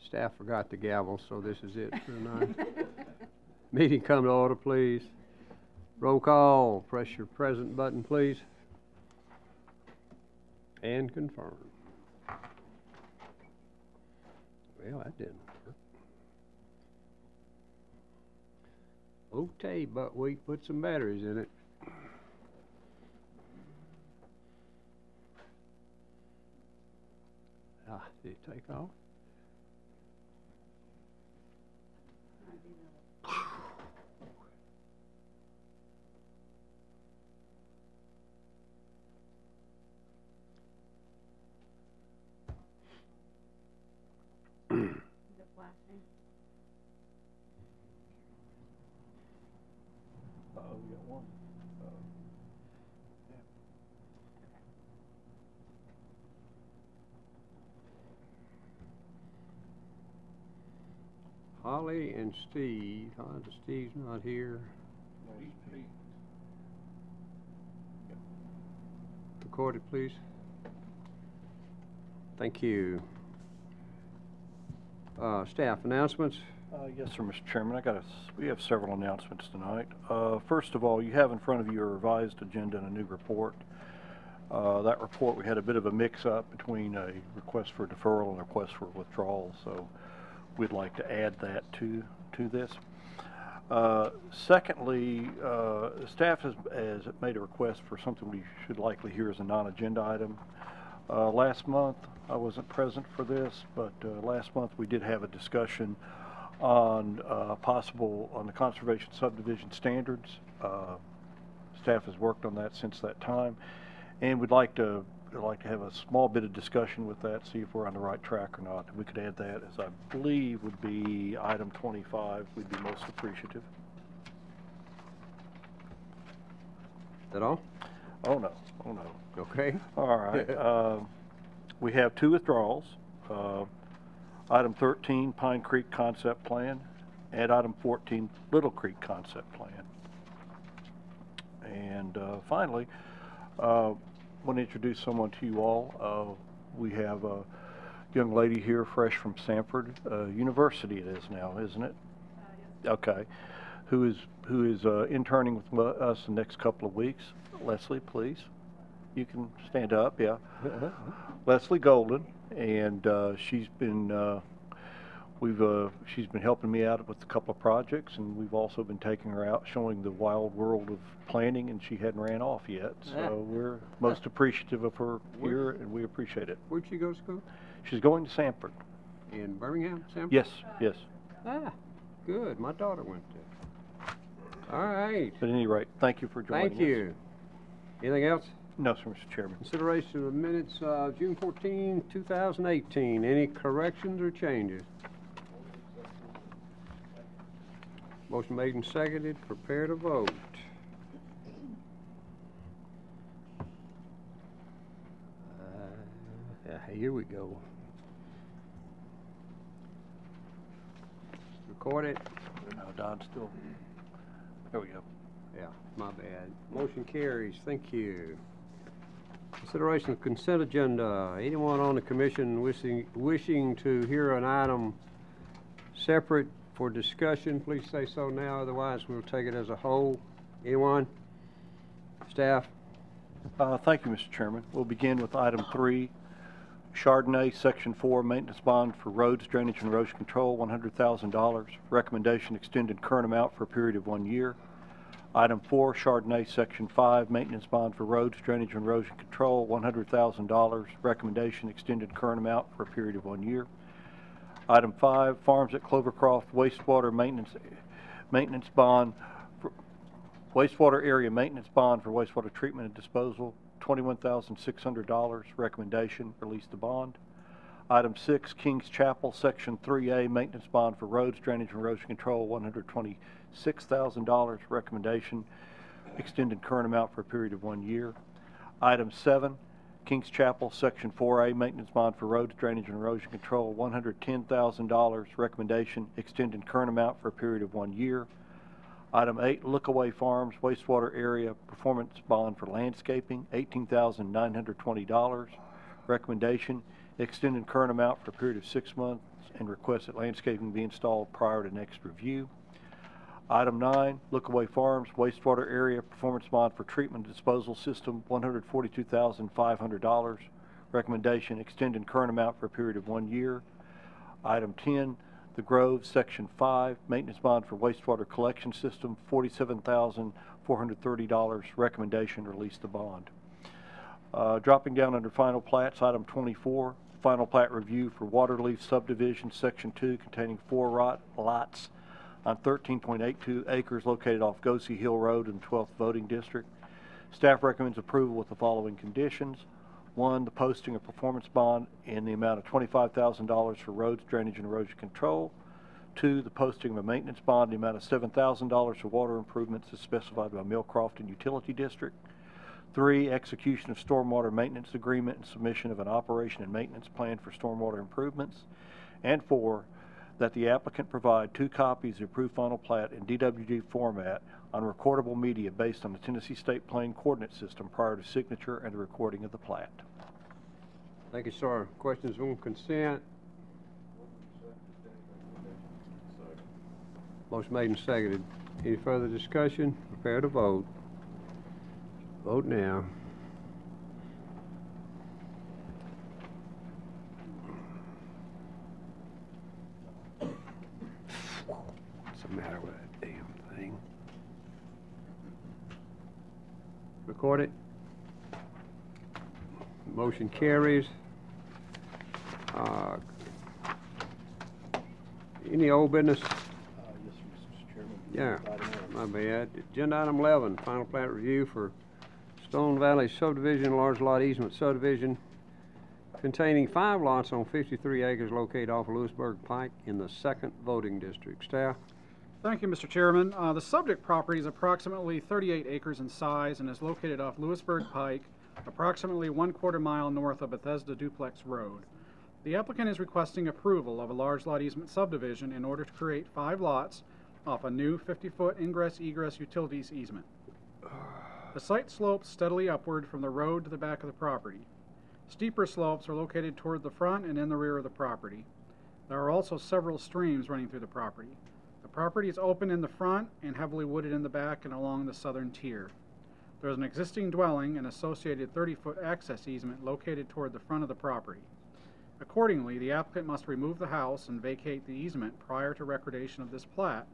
Staff forgot the gavel, so this is it for tonight. Meeting come to order, please. Roll call. Press your present button, please. And confirm. Well, that didn't work. Okay, but we put some batteries in it. Did it take off? Is it flashing? We got one. Holly and Steve. Steve's not here. Record it, please. Thank you. Staff announcements. Yes, sir, Mr. Chairman. We have several announcements tonight. First of all, you have in front of you a revised agenda and a new report. That report, we had a bit of a mix-up between a request for deferral and a request for withdrawal, so we'd like to add that to this. Secondly, staff has made a request for something we should likely hear as a non-agenda item. Last month, I wasn't present for this, but last month we did have a discussion on the conservation subdivision standards. Staff has worked on that since that time, and we'd like to have a small bit of discussion with that, see if we're on the right track or not. And we could add that, as I believe would be item 25. We'd be most appreciative. Is that all? Oh no, oh no. Okay. All right. We have two withdrawals. Item 13, Pine Creek Concept Plan, and item 14, Little Creek Concept Plan. And finally, I want to introduce someone to you all. We have a young lady here, fresh from Sanford University it is now, isn't it? Yes. Okay. Who is interning with us the next couple of weeks. Leslie, please. You can stand up, yeah. Leslie Golden, and she's been helping me out with a couple of projects, and we've also been taking her out, showing the wild world of planning, and she hadn't ran off yet. So we're most appreciative of her here, and we appreciate it. Where'd she go to school? She's going to Sanford. In Birmingham, Sanford? Yes, yes. Ah, good. My daughter went there. All right. But at any rate, thank you for joining us. Thank you. Anything else? No, sir, Mr. Chairman. Consideration of minutes June 14, 2018. Any corrections or changes? Motion made and seconded. Prepare to vote. Here we go. Record it. No, Don's still. There we go. Yeah, my bad. Motion carries. Thank you. Consideration of consent agenda. Anyone on the commission wishing to hear an item separate for discussion, please say so now. Otherwise, we'll take it as a whole. Anyone? Staff? Thank you, Mr. Chairman. We'll begin with item 3. Chardonnay, Section 4, maintenance bond for roads, drainage, and erosion control, $100,000. Recommendation, extended current amount for a period of 1 year. Item 4, Chardonnay, Section 5, maintenance bond for roads, drainage, and erosion control, $100,000. Recommendation, extended current amount for a period of 1 year. Item 5, Farms at Clovercroft, wastewater maintenance bond, wastewater area maintenance bond for wastewater treatment and disposal, $21,600. Recommendation, release the bond. Item 6, Kings Chapel, Section 3A, maintenance bond for roads, drainage, and erosion control, $126,000. Recommendation, extended current amount for a period of 1 year. Item 7, Kings Chapel, Section 4A, maintenance bond for roads, drainage, and erosion control, $110,000. Recommendation, extended current amount for a period of 1 year. Item 8, Lookaway Farms, wastewater area performance bond for landscaping, $18,920. Recommendation, extending current amount for a period of 6 months, and request that landscaping be installed prior to next review. Item 9, Lookaway Farms wastewater area performance bond for treatment and disposal system, $142,500. Recommendation, extending current amount for a period of 1 year. Item 10, The Grove, Section 5, maintenance bond for wastewater collection system, $47,430. Recommendation, release the bond. Dropping down under final plats, item 24, final plat review for Waterleaf subdivision, Section 2, containing 4 lots on 13.82 acres located off Goosey Hill Road in the 12th voting district. Staff recommends approval with the following conditions. 1, the posting of performance bond in the amount of $25,000 for roads, drainage, and erosion control. 2, the posting of a maintenance bond in the amount of $7,000 for water improvements as specified by Millcrofton Utility District. 3, execution of stormwater maintenance agreement and submission of an operation and maintenance plan for stormwater improvements. And 4, that the applicant provide 2 copies of the approved final plat in DWG format on recordable media based on the Tennessee State Plane Coordinate System prior to signature and the recording of the plat. Thank you, sir. Questions on consent? Motion made and seconded. Any further discussion? Prepare to vote. Vote now. What's the matter with that damn thing? Record it. Motion carries. Any old business? Yes, Mr. Chairman. Yeah, my bad. Agenda item 11, final plat review for Stone Valley subdivision, large lot easement subdivision containing 5 lots on 53 acres located off Lewisburg Pike in the 2nd voting district. Staff? Thank you, Mr. Chairman. The subject property is approximately 38 acres in size and is located off Lewisburg Pike, approximately 1/4 mile north of Bethesda Duplex Road. The applicant is requesting approval of a large lot easement subdivision in order to create 5 lots off a new 50-foot ingress-egress utilities easement. The site slopes steadily upward from the road to the back of the property. Steeper slopes are located toward the front and in the rear of the property. There are also several streams running through the property. The property is open in the front and heavily wooded in the back and along the southern tier. There is an existing dwelling and associated 30-foot access easement located toward the front of the property. Accordingly, the applicant must remove the house and vacate the easement prior to recordation of this plat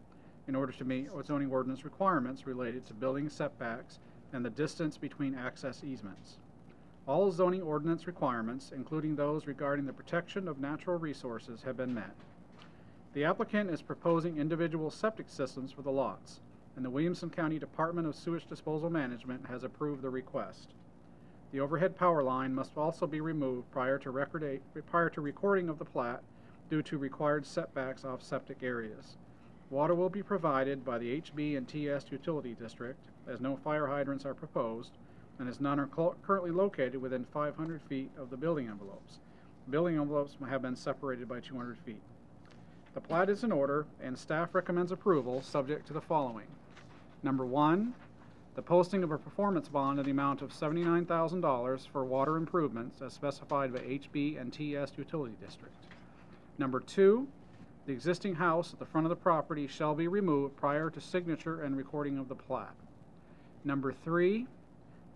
in order to meet zoning ordinance requirements related to building setbacks and the distance between access easements. All zoning ordinance requirements, including those regarding the protection of natural resources, have been met. The applicant is proposing individual septic systems for the lots, and the Williamson County Department of Sewage Disposal Management has approved the request. The overhead power line must also be removed prior to recording of the plat due to required setbacks off septic areas. Water will be provided by the HB and TS Utility District, as no fire hydrants are proposed, and as none are currently located within 500 feet of the building envelopes. The building envelopes have been separated by 200 feet. The plat is in order, and staff recommends approval subject to the following. Number 1, the posting of a performance bond in the amount of $79,000 for water improvements as specified by HB and TS Utility District. Number 2, the existing house at the front of the property shall be removed prior to signature and recording of the plat. Number 3,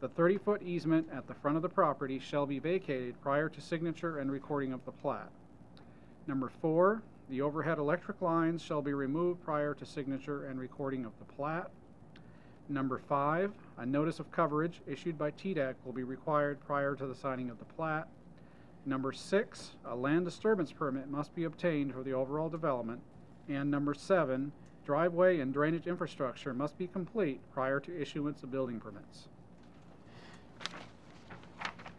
the 30-foot easement at the front of the property shall be vacated prior to signature and recording of the plat. Number 4, the overhead electric lines shall be removed prior to signature and recording of the plat. Number 5, a notice of coverage issued by TDEC will be required prior to the signing of the plat. Number 6, a land disturbance permit must be obtained for the overall development. And number 7, driveway and drainage infrastructure must be complete prior to issuance of building permits.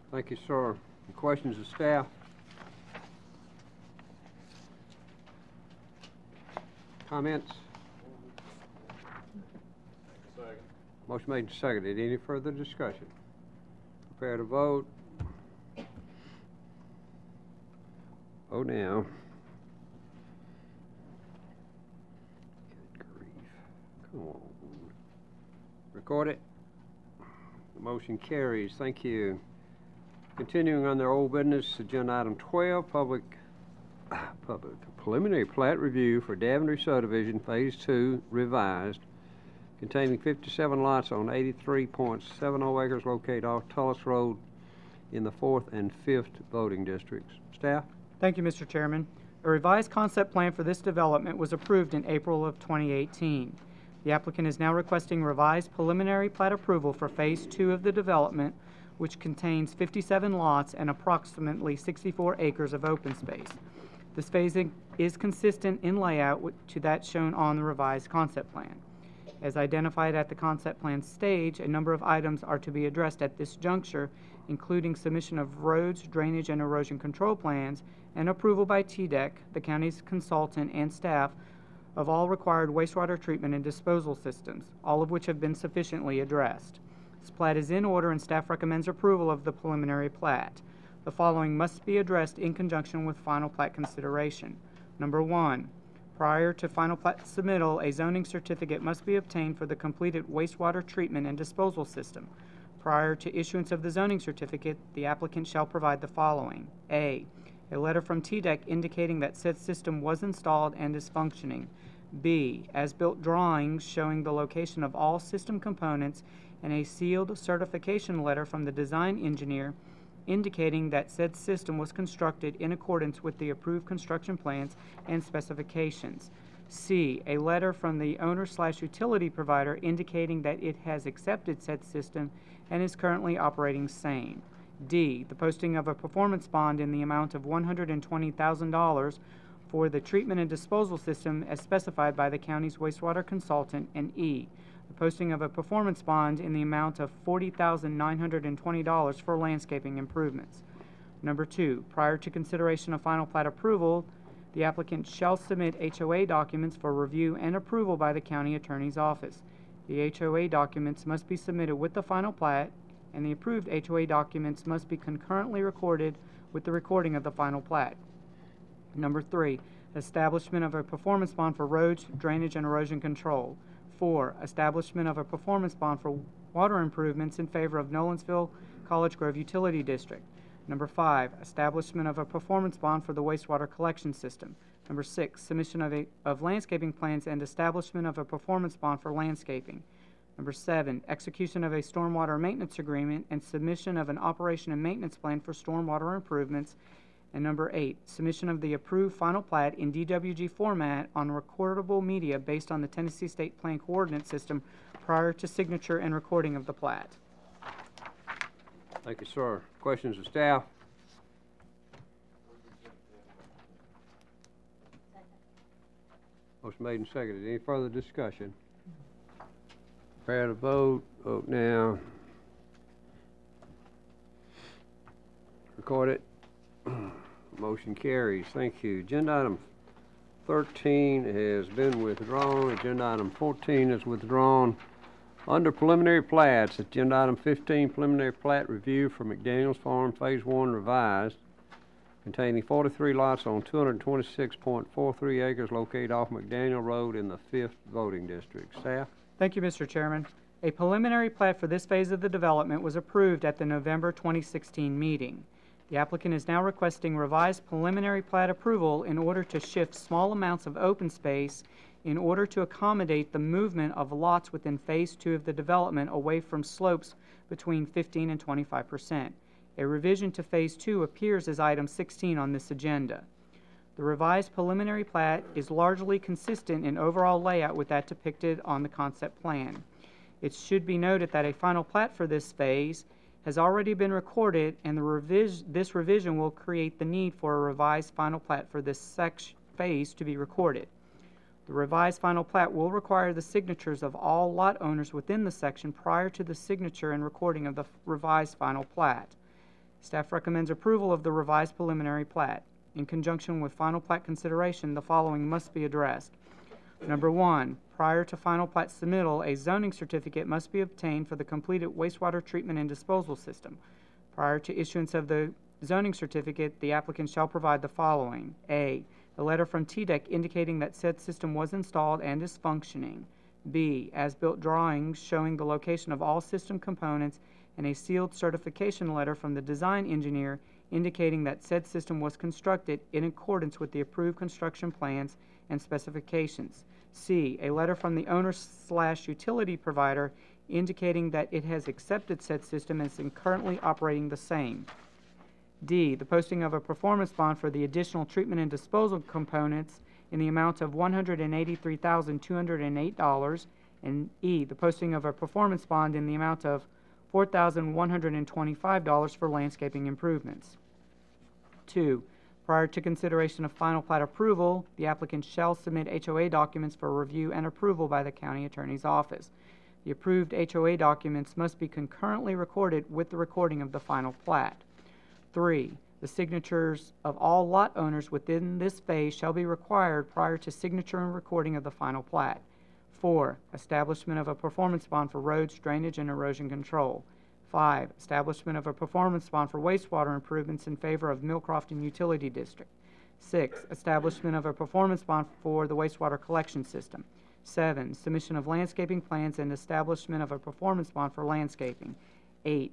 Thank you, sir. Any questions of staff? Comments? Motion made and seconded. Any further discussion? Prepare to vote. Vote now. Good grief. Come on. Record it. The motion carries. Thank you. Continuing on their old business, agenda item 12, public preliminary plat review for Daventry subdivision, Phase 2, revised, containing 57 lots on 83.70 acres located off Tullis Road in the 4th and 5th voting districts. Staff? Thank you, Mr. Chairman. A revised concept plan for this development was approved in April of 2018. The applicant is now requesting revised preliminary plat approval for Phase 2 of the development, which contains 57 lots and approximately 64 acres of open space. This phasing is consistent in layout to that shown on the revised concept plan. As identified at the concept plan stage, a number of items are to be addressed at this juncture, including submission of roads, drainage, and erosion control plans, and approval by TDEC, the county's consultant, and staff of all required wastewater treatment and disposal systems, all of which have been sufficiently addressed. This plat is in order and staff recommends approval of the preliminary plat. The following must be addressed in conjunction with final plat consideration. Number 1, prior to final plat submittal, a zoning certificate must be obtained for the completed wastewater treatment and disposal system. Prior to issuance of the zoning certificate, the applicant shall provide the following. A letter from TDEC indicating that said system was installed and is functioning. B, as-built drawings showing the location of all system components and a sealed certification letter from the design engineer indicating that said system was constructed in accordance with the approved construction plans and specifications. C, a letter from the owner/utility provider indicating that it has accepted said system and is currently operating sane. D, the posting of a performance bond in the amount of $120,000 for the treatment and disposal system as specified by the county's wastewater consultant. And E, the posting of a performance bond in the amount of $40,920 for landscaping improvements. Number 2, prior to consideration of final plat approval, the applicant shall submit HOA documents for review and approval by the county attorney's office. The HOA documents must be submitted with the final plat, and the approved HOA documents must be concurrently recorded with the recording of the final plat. Number 3, establishment of a performance bond for roads, drainage, and erosion control. 4, establishment of a performance bond for water improvements in favor of Nolensville College Grove Utility District. Number 5, establishment of a performance bond for the wastewater collection system. Number 6, submission of landscaping plans and establishment of a performance bond for landscaping. Number 7, execution of a stormwater maintenance agreement and submission of an operation and maintenance plan for stormwater improvements. And number 8, submission of the approved final plat in DWG format on recordable media based on the Tennessee State Plan Coordinate System prior to signature and recording of the plat. Thank you, sir. Questions of staff? Motion made and seconded. Any further discussion? Prepare to vote. Vote now. Record it. Motion carries. Thank you. Agenda item 13 has been withdrawn. Agenda item 14 is withdrawn. Under preliminary plats, agenda item 15, preliminary plat review for McDaniels Farm Phase 1 revised, containing 43 lots on 226.43 acres located off McDaniel Road in the 5th voting district. Staff? Thank you, Mr. Chairman. A preliminary plat for this phase of the development was approved at the November 2016 meeting. The applicant is now requesting revised preliminary plat approval in order to shift small amounts of open space in order to accommodate the movement of lots within Phase 2 of the development away from slopes between 15 and 25%. A revision to Phase 2 appears as item 16 on this agenda. The revised preliminary plat is largely consistent in overall layout with that depicted on the concept plan. It should be noted that a final plat for this phase has already been recorded, and this revision will create the need for a revised final plat for this phase to be recorded. The revised final plat will require the signatures of all lot owners within the section prior to the signature and recording of the revised final plat. Staff recommends approval of the revised preliminary plat. In conjunction with final plat consideration, the following must be addressed. Number 1, prior to final plat submittal, a zoning certificate must be obtained for the completed wastewater treatment and disposal system. Prior to issuance of the zoning certificate, the applicant shall provide the following. A letter from TDEC indicating that said system was installed and is functioning. B, as-built drawings showing the location of all system components and a sealed certification letter from the design engineer indicating that said system was constructed in accordance with the approved construction plans and specifications. C, a letter from the owner/utility provider indicating that it has accepted said system and is currently operating the same. D, the posting of a performance bond for the additional treatment and disposal components in the amount of $183,208. And E, the posting of a performance bond in the amount of $4,125 for landscaping improvements. 2, prior to consideration of final plat approval, the applicant shall submit HOA documents for review and approval by the county attorney's office. The approved HOA documents must be concurrently recorded with the recording of the final plat. 3, the signatures of all lot owners within this phase shall be required prior to signature and recording of the final plat. 4, establishment of a performance bond for roads, drainage, and erosion control. 5, establishment of a performance bond for wastewater improvements in favor of Millcrofton Utility District. 6, establishment of a performance bond for the wastewater collection system. 7, submission of landscaping plans and establishment of a performance bond for landscaping. 8,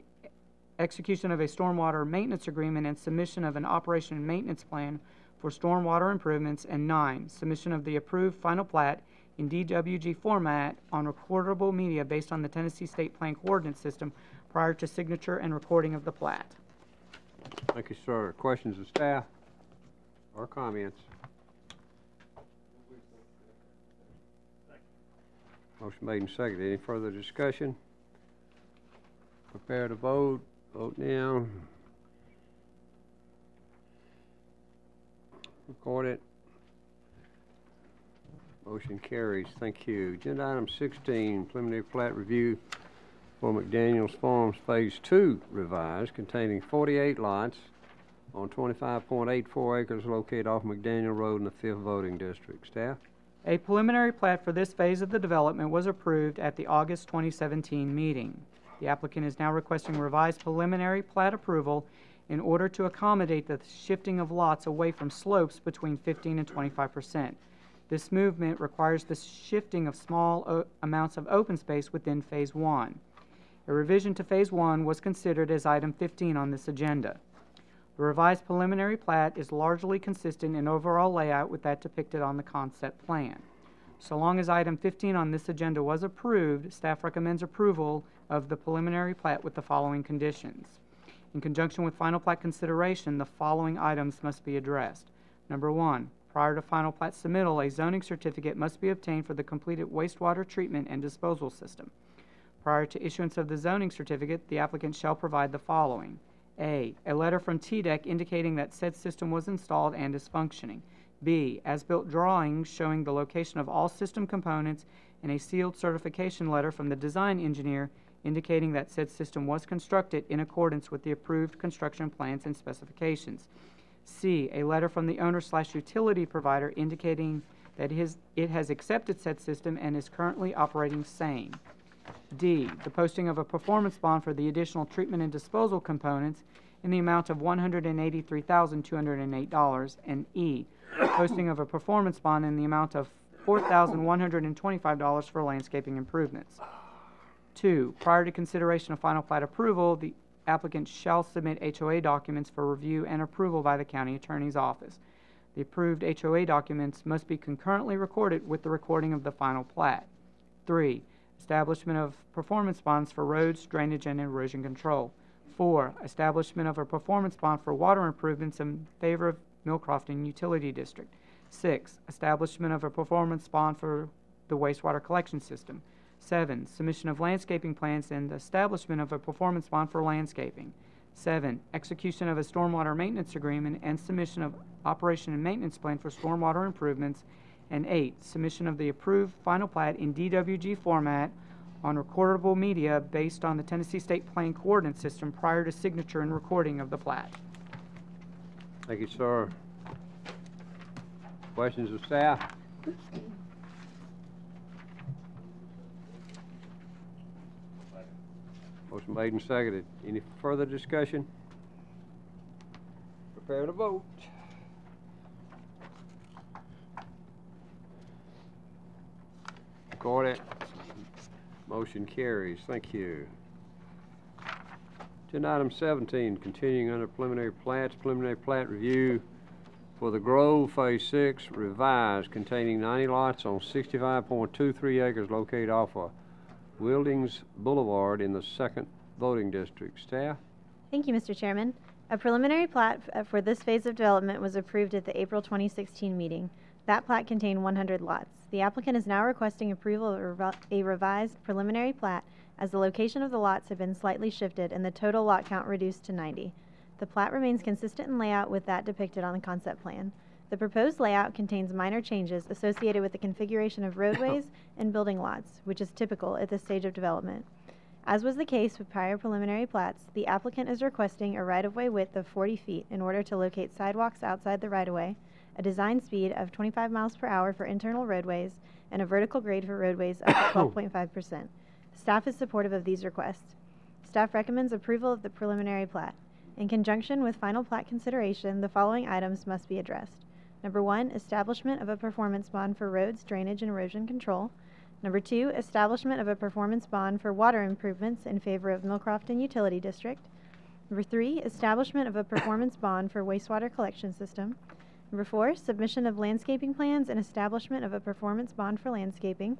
execution of a stormwater maintenance agreement and submission of an operation and maintenance plan for stormwater improvements. And 9, submission of the approved final plat in DWG format on recordable media based on the Tennessee State Plan Coordinate System prior to signature and recording of the plat. Thank you, sir. Questions of staff or comments? Motion made and seconded. Any further discussion? Prepare to vote. Vote now. Record it. Motion carries. Thank you. Agenda item 16, preliminary plat review for McDaniels Farms Phase 2 revised, containing 48 lots on 25.84 acres located off McDaniel Road in the 5th voting district. Staff? A preliminary plat for this phase of the development was approved at the August 2017 meeting. The applicant is now requesting revised preliminary plat approval in order to accommodate the shifting of lots away from slopes between 15 and 25%. This movement requires the shifting of small amounts of open space within Phase 1. A revision to Phase 1 was considered as item 15 on this agenda. The revised preliminary plat is largely consistent in overall layout with that depicted on the concept plan. So long as item 15 on this agenda was approved, staff recommends approval of the preliminary plat with the following conditions. In conjunction with final plat consideration, the following items must be addressed. Number 1, prior to final plat submittal, a zoning certificate must be obtained for the completed wastewater treatment and disposal system. Prior to issuance of the zoning certificate, the applicant shall provide the following. A letter from TDEC indicating that said system was installed and is functioning. B, as-built drawings showing the location of all system components and a sealed certification letter from the design engineer indicating that said system was constructed in accordance with the approved construction plans and specifications. C, a letter from the owner/utility provider indicating that it has accepted said system and is currently operating same. D, the posting of a performance bond for the additional treatment and disposal components in the amount of $183,208. And E, posting of a performance bond in the amount of $4,125 for landscaping improvements. 2, prior to consideration of final plat approval, the applicant shall submit HOA documents for review and approval by the county attorney's office. The approved HOA documents must be concurrently recorded with the recording of the final plat. 3, establishment of performance bonds for roads, drainage, and erosion control. 4, establishment of a performance bond for water improvements in favor of Millcrofton Utility District. 6, establishment of a performance bond for the wastewater collection system. 7, submission of landscaping plans and establishment of a performance bond for landscaping. 7, execution of a stormwater maintenance agreement and submission of operation and maintenance plan for stormwater improvements. And 8, submission of the approved final plat in DWG format on recordable media based on the Tennessee State Plan Coordinate System prior to signature and recording of the plat. Thank you, sir. Questions of staff? Motion made and seconded. Any further discussion? Prepare to vote. Record it. Motion carries. Thank you. Agenda item 17, continuing under preliminary plats, preliminary plat review for the Grove Phase 6 revised containing 90 lots on 65.23 acres located off of Wildings Boulevard in the 2nd voting district. Staff? Thank you, Mr. Chairman. A preliminary plat for this phase of development was approved at the April 2016 meeting. That plat contained 100 lots. The applicant is now requesting approval of a revised preliminary plat as the location of the lots have been slightly shifted and the total lot count reduced to 90. The plat remains consistent in layout with that depicted on the concept plan. The proposed layout contains minor changes associated with the configuration of roadways and building lots, which is typical at this stage of development. As was the case with prior preliminary plats, the applicant is requesting a right-of-way width of 40 feet in order to locate sidewalks outside the right-of-way, a design speed of 25 miles per hour for internal roadways, and a vertical grade for roadways up to 12.5%. Staff is supportive of these requests. Staff recommends approval of the preliminary plat. In conjunction with final plat consideration, the following items must be addressed. Number 1, establishment of a performance bond for roads, drainage, and erosion control. Number 2, establishment of a performance bond for water improvements in favor of Millcrofton Utility District. Number 3, establishment of a performance bond for wastewater collection system. Number 4, submission of landscaping plans and establishment of a performance bond for landscaping.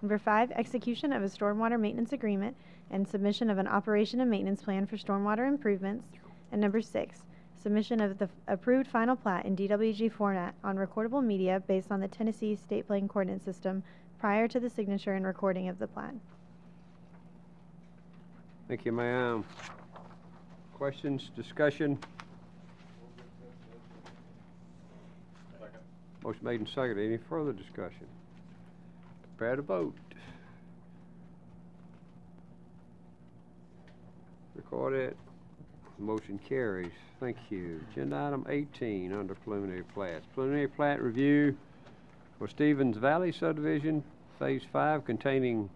Number 5, execution of a stormwater maintenance agreement and submission of an operation and maintenance plan for stormwater improvements. And number 6, submission of the approved final plat in DWG format on recordable media based on the Tennessee State Plan Coordinate System prior to the signature and recording of the plan. Thank you, ma'am. Questions, discussion? Second. Motion made and seconded. Any further discussion? Prepare to vote. Record it. Motion carries. Thank you. Agenda item 18 under preliminary plats. Preliminary plat review for Stevens Valley subdivision, phase 5, containing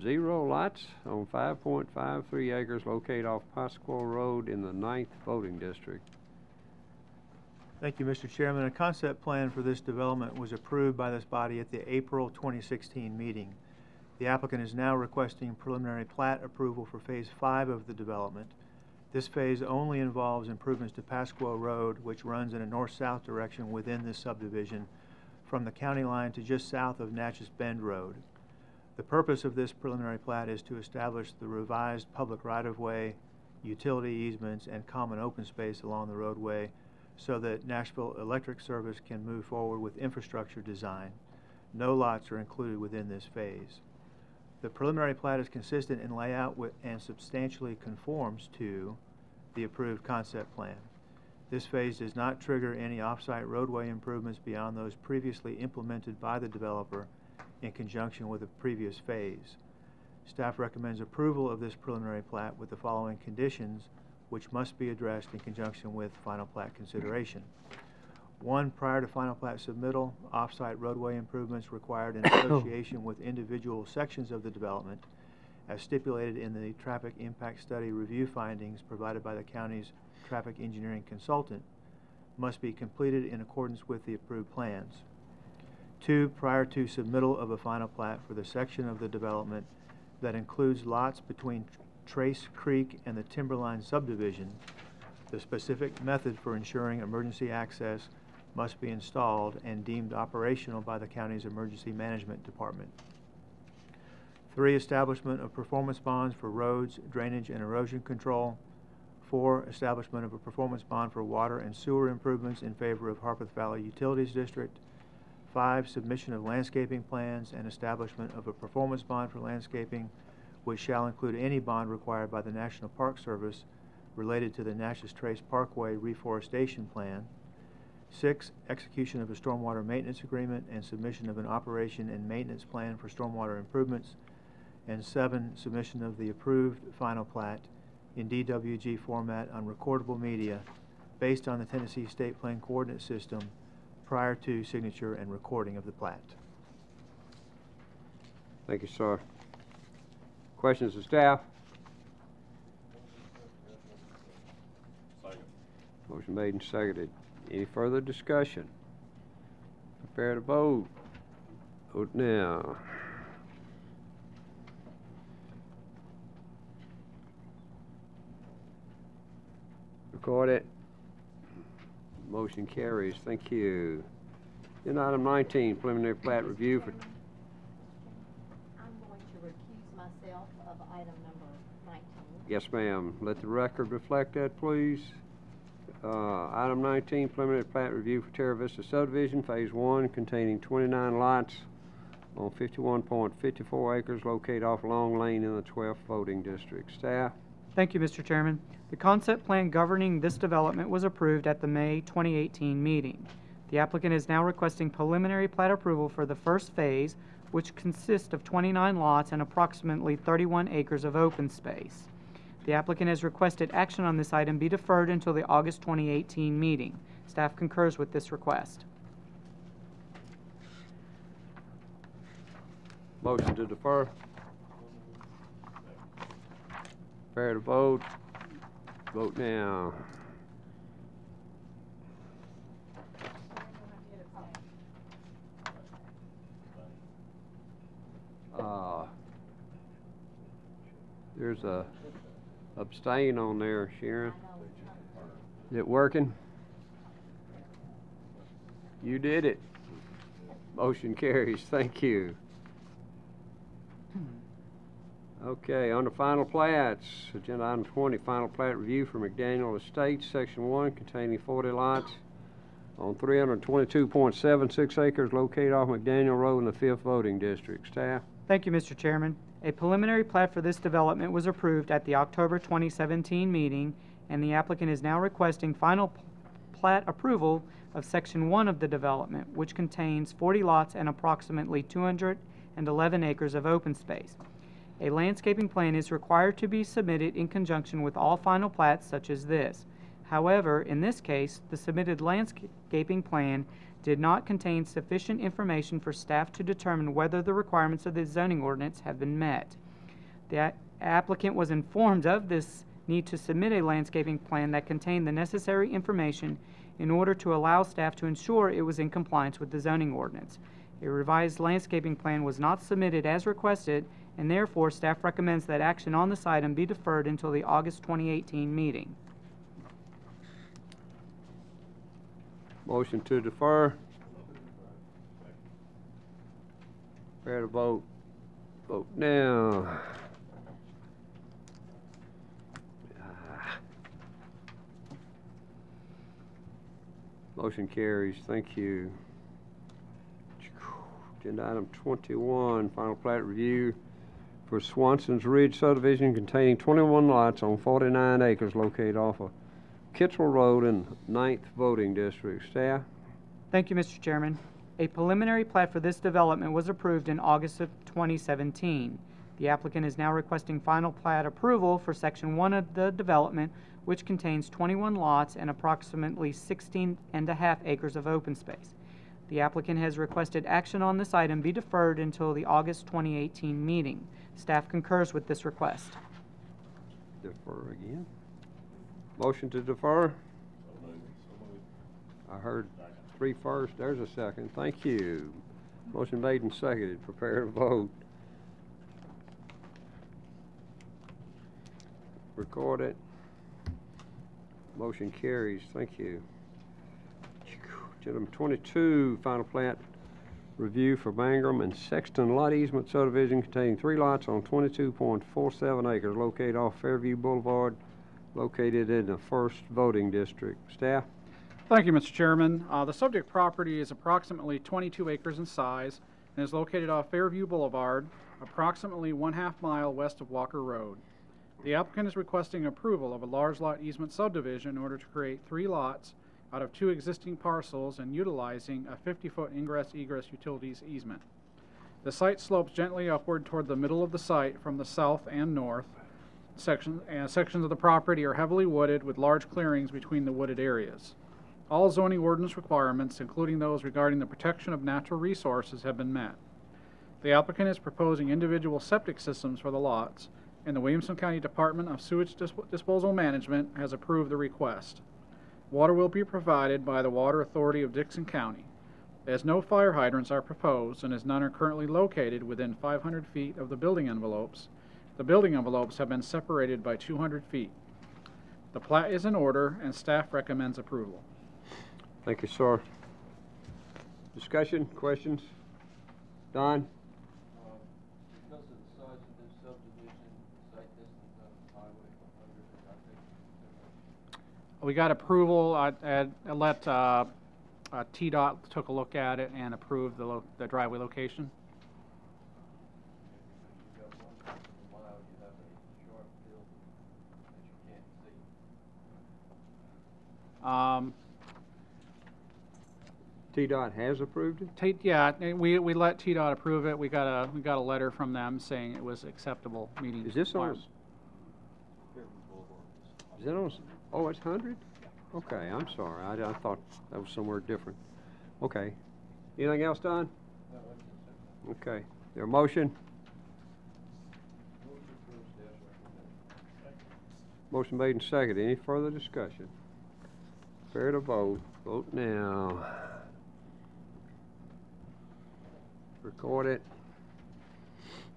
0 lots on 5.53 acres located off Pasquale Road in the 9th voting district. Thank you, Mr. Chairman. A concept plan for this development was approved by this body at the April 2016 meeting. The applicant is now requesting preliminary plat approval for phase 5 of the development. This phase only involves improvements to Pasquale Road, which runs in a north-south direction within this subdivision from the county line to just south of Natchez Bend Road. The purpose of this preliminary plat is to establish the revised public right-of-way, utility easements, and common open space along the roadway so that Nashville Electric Service can move forward with infrastructure design. No lots are included within this phase. The preliminary plat is consistent in layout and substantially conforms to the approved concept plan. This phase does not trigger any off-site roadway improvements beyond those previously implemented by the developer in conjunction with the previous phase. Staff recommends approval of this preliminary plat with the following conditions, which must be addressed in conjunction with final plat consideration. 1, prior to final plat submittal, off-site roadway improvements required in association with individual sections of the development, as stipulated in the traffic impact study review findings provided by the county's traffic engineering consultant, must be completed in accordance with the approved plans. 2, prior to submittal of a final plat for the section of the development that includes lots between Trace Creek and the Timberline subdivision, the specific method for ensuring emergency access must be installed and deemed operational by the county's emergency management department. 3, establishment of performance bonds for roads, drainage, and erosion control. 4, establishment of a performance bond for water and sewer improvements in favor of Harpeth Valley Utilities District. 5, submission of landscaping plans and establishment of a performance bond for landscaping, which shall include any bond required by the National Park Service related to the Natchez Trace Parkway reforestation plan. 6, execution of a stormwater maintenance agreement and submission of an operation and maintenance plan for stormwater improvements. And 7, submission of the approved final plat in DWG format on recordable media based on the Tennessee State Plan Coordinate System prior to signature and recording of the plat. Thank you, sir. Questions of staff? Second. Motion made and seconded. Any further discussion? Prepare to vote. Vote now. Record it. Motion carries. Thank you. Agenda item 19, preliminary plat review for, I'm going to recuse myself of item number 19. yes, ma'am. Let the record reflect that, please. Item 19, preliminary plat review for Terra Vista subdivision, Phase 1, containing 29 lots on 51.54 acres located off Long Lane in the 12th voting district. Staff? Thank you, Mr. Chairman. The concept plan governing this development was approved at the May 2018 meeting. The applicant is now requesting preliminary plat approval for the first phase, which consists of 29 lots and approximately 31 acres of open space. The applicant has requested action on this item be deferred until the August 2018 meeting. Staff concurs with this request. Motion to defer. Prepare to vote. Vote now. There's a abstain on there, Sharon. Is it working? You did it. Motion carries. Thank you. Okay, on to final plats. Agenda item 20, final plat review for McDaniel Estates, Section 1, containing 40 lots on 322.76 acres located off McDaniel Road in the 5th voting district. Staff? Thank you, Mr. Chairman. A preliminary plat for this development was approved at the October 2017 meeting, and the applicant is now requesting final plat approval of Section 1 of the development, which contains 40 lots and approximately 211 acres of open space. A landscaping plan is required to be submitted in conjunction with all final plats such as this. However, in this case, the submitted landscaping plan did not contain sufficient information for staff to determine whether the requirements of the zoning ordinance have been met. The applicant was informed of this need to submit a landscaping plan that contained the necessary information in order to allow staff to ensure it was in compliance with the zoning ordinance. A revised landscaping plan was not submitted as requested, and therefore staff recommends that action on this item be deferred until the August 2018 meeting. Motion to defer. Prepare to vote. Vote now. Motion carries. Thank you. Agenda item 21, final plat review for Swanson's Ridge subdivision containing 21 lots on 49 acres located off of Kittrell Road in 9th voting district. Staff? Thank you, Mr. Chairman. A preliminary plat for this development was approved in August of 2017. The applicant is now requesting final plat approval for Section 1 of the development, which contains 21 lots and approximately 16.5 acres of open space. The applicant has requested action on this item be deferred until the August 2018 meeting. Staff concurs with this request. Defer again. Motion to defer. I heard 3 first. There's a second. Thank you. Motion made and seconded. Prepare to vote. Record it. Motion carries. Thank you. Item 22, final plat review for Bangram and Sexton lot easement subdivision containing 3 lots on 22.47 acres located off Fairview Boulevard, located in the 1st voting district. Staff? Thank you, Mr. Chairman. The subject property is approximately 22 acres in size and is located off Fairview Boulevard, approximately 1/2 mile west of Walker Road. The applicant is requesting approval of a large lot easement subdivision in order to create 3 lots out of 2 existing parcels and utilizing a 50-foot ingress-egress utilities easement. The site slopes gently upward toward the middle of the site from the south and north. Sections of the property are heavily wooded with large clearings between the wooded areas. All zoning ordinance requirements, including those regarding the protection of natural resources, have been met. The applicant is proposing individual septic systems for the lots, and the Williamson County Department of Sewage Disposal Management has approved the request. Water will be provided by the Water Authority of Dixon County. As no fire hydrants are proposed and as none are currently located within 500 feet of the building envelopes have been separated by 200 feet. The plat is in order, and staff recommends approval. Thank you, sir. Discussion, questions? Don? Because of the size of this subdivision, site distance of the highway from under the context. We got approval. I let TDOT took a look at it and approved the driveway location. You've got 1/4 of a mile, you have a sharp hill that you can't see. TDOT has approved it? Yeah, we let TDOT approve it. We got a letter from them saying it was acceptable, meeting Is this on? requirements. Is that on? Oh, it's 100? Okay, I'm sorry. I thought that was somewhere different. Okay. Anything else, Don? No, that's it, sir. Okay. There a motion? Move to approve staff's recommendation. Motion made and seconded. Any further discussion? Fair to vote. Vote now. Record it.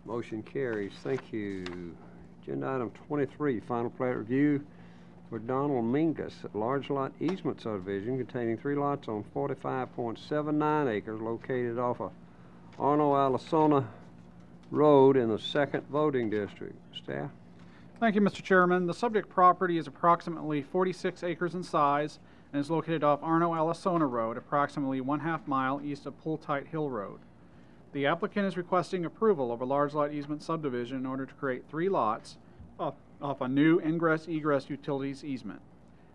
Motion carries. Thank you. Agenda item 23, final plat review for Donald Mingus, large lot easement subdivision containing 3 lots on 45.79 acres located off of Arno Alisona Road in the 2nd voting district. Staff? Thank you, Mr. Chairman. The subject property is approximately 46 acres in size and is located off Arno Alisona Road, approximately 1/2 mile east of Pulltight Hill Road. The applicant is requesting approval of a large lot easement subdivision in order to create 3 lots off a new ingress-egress utilities easement.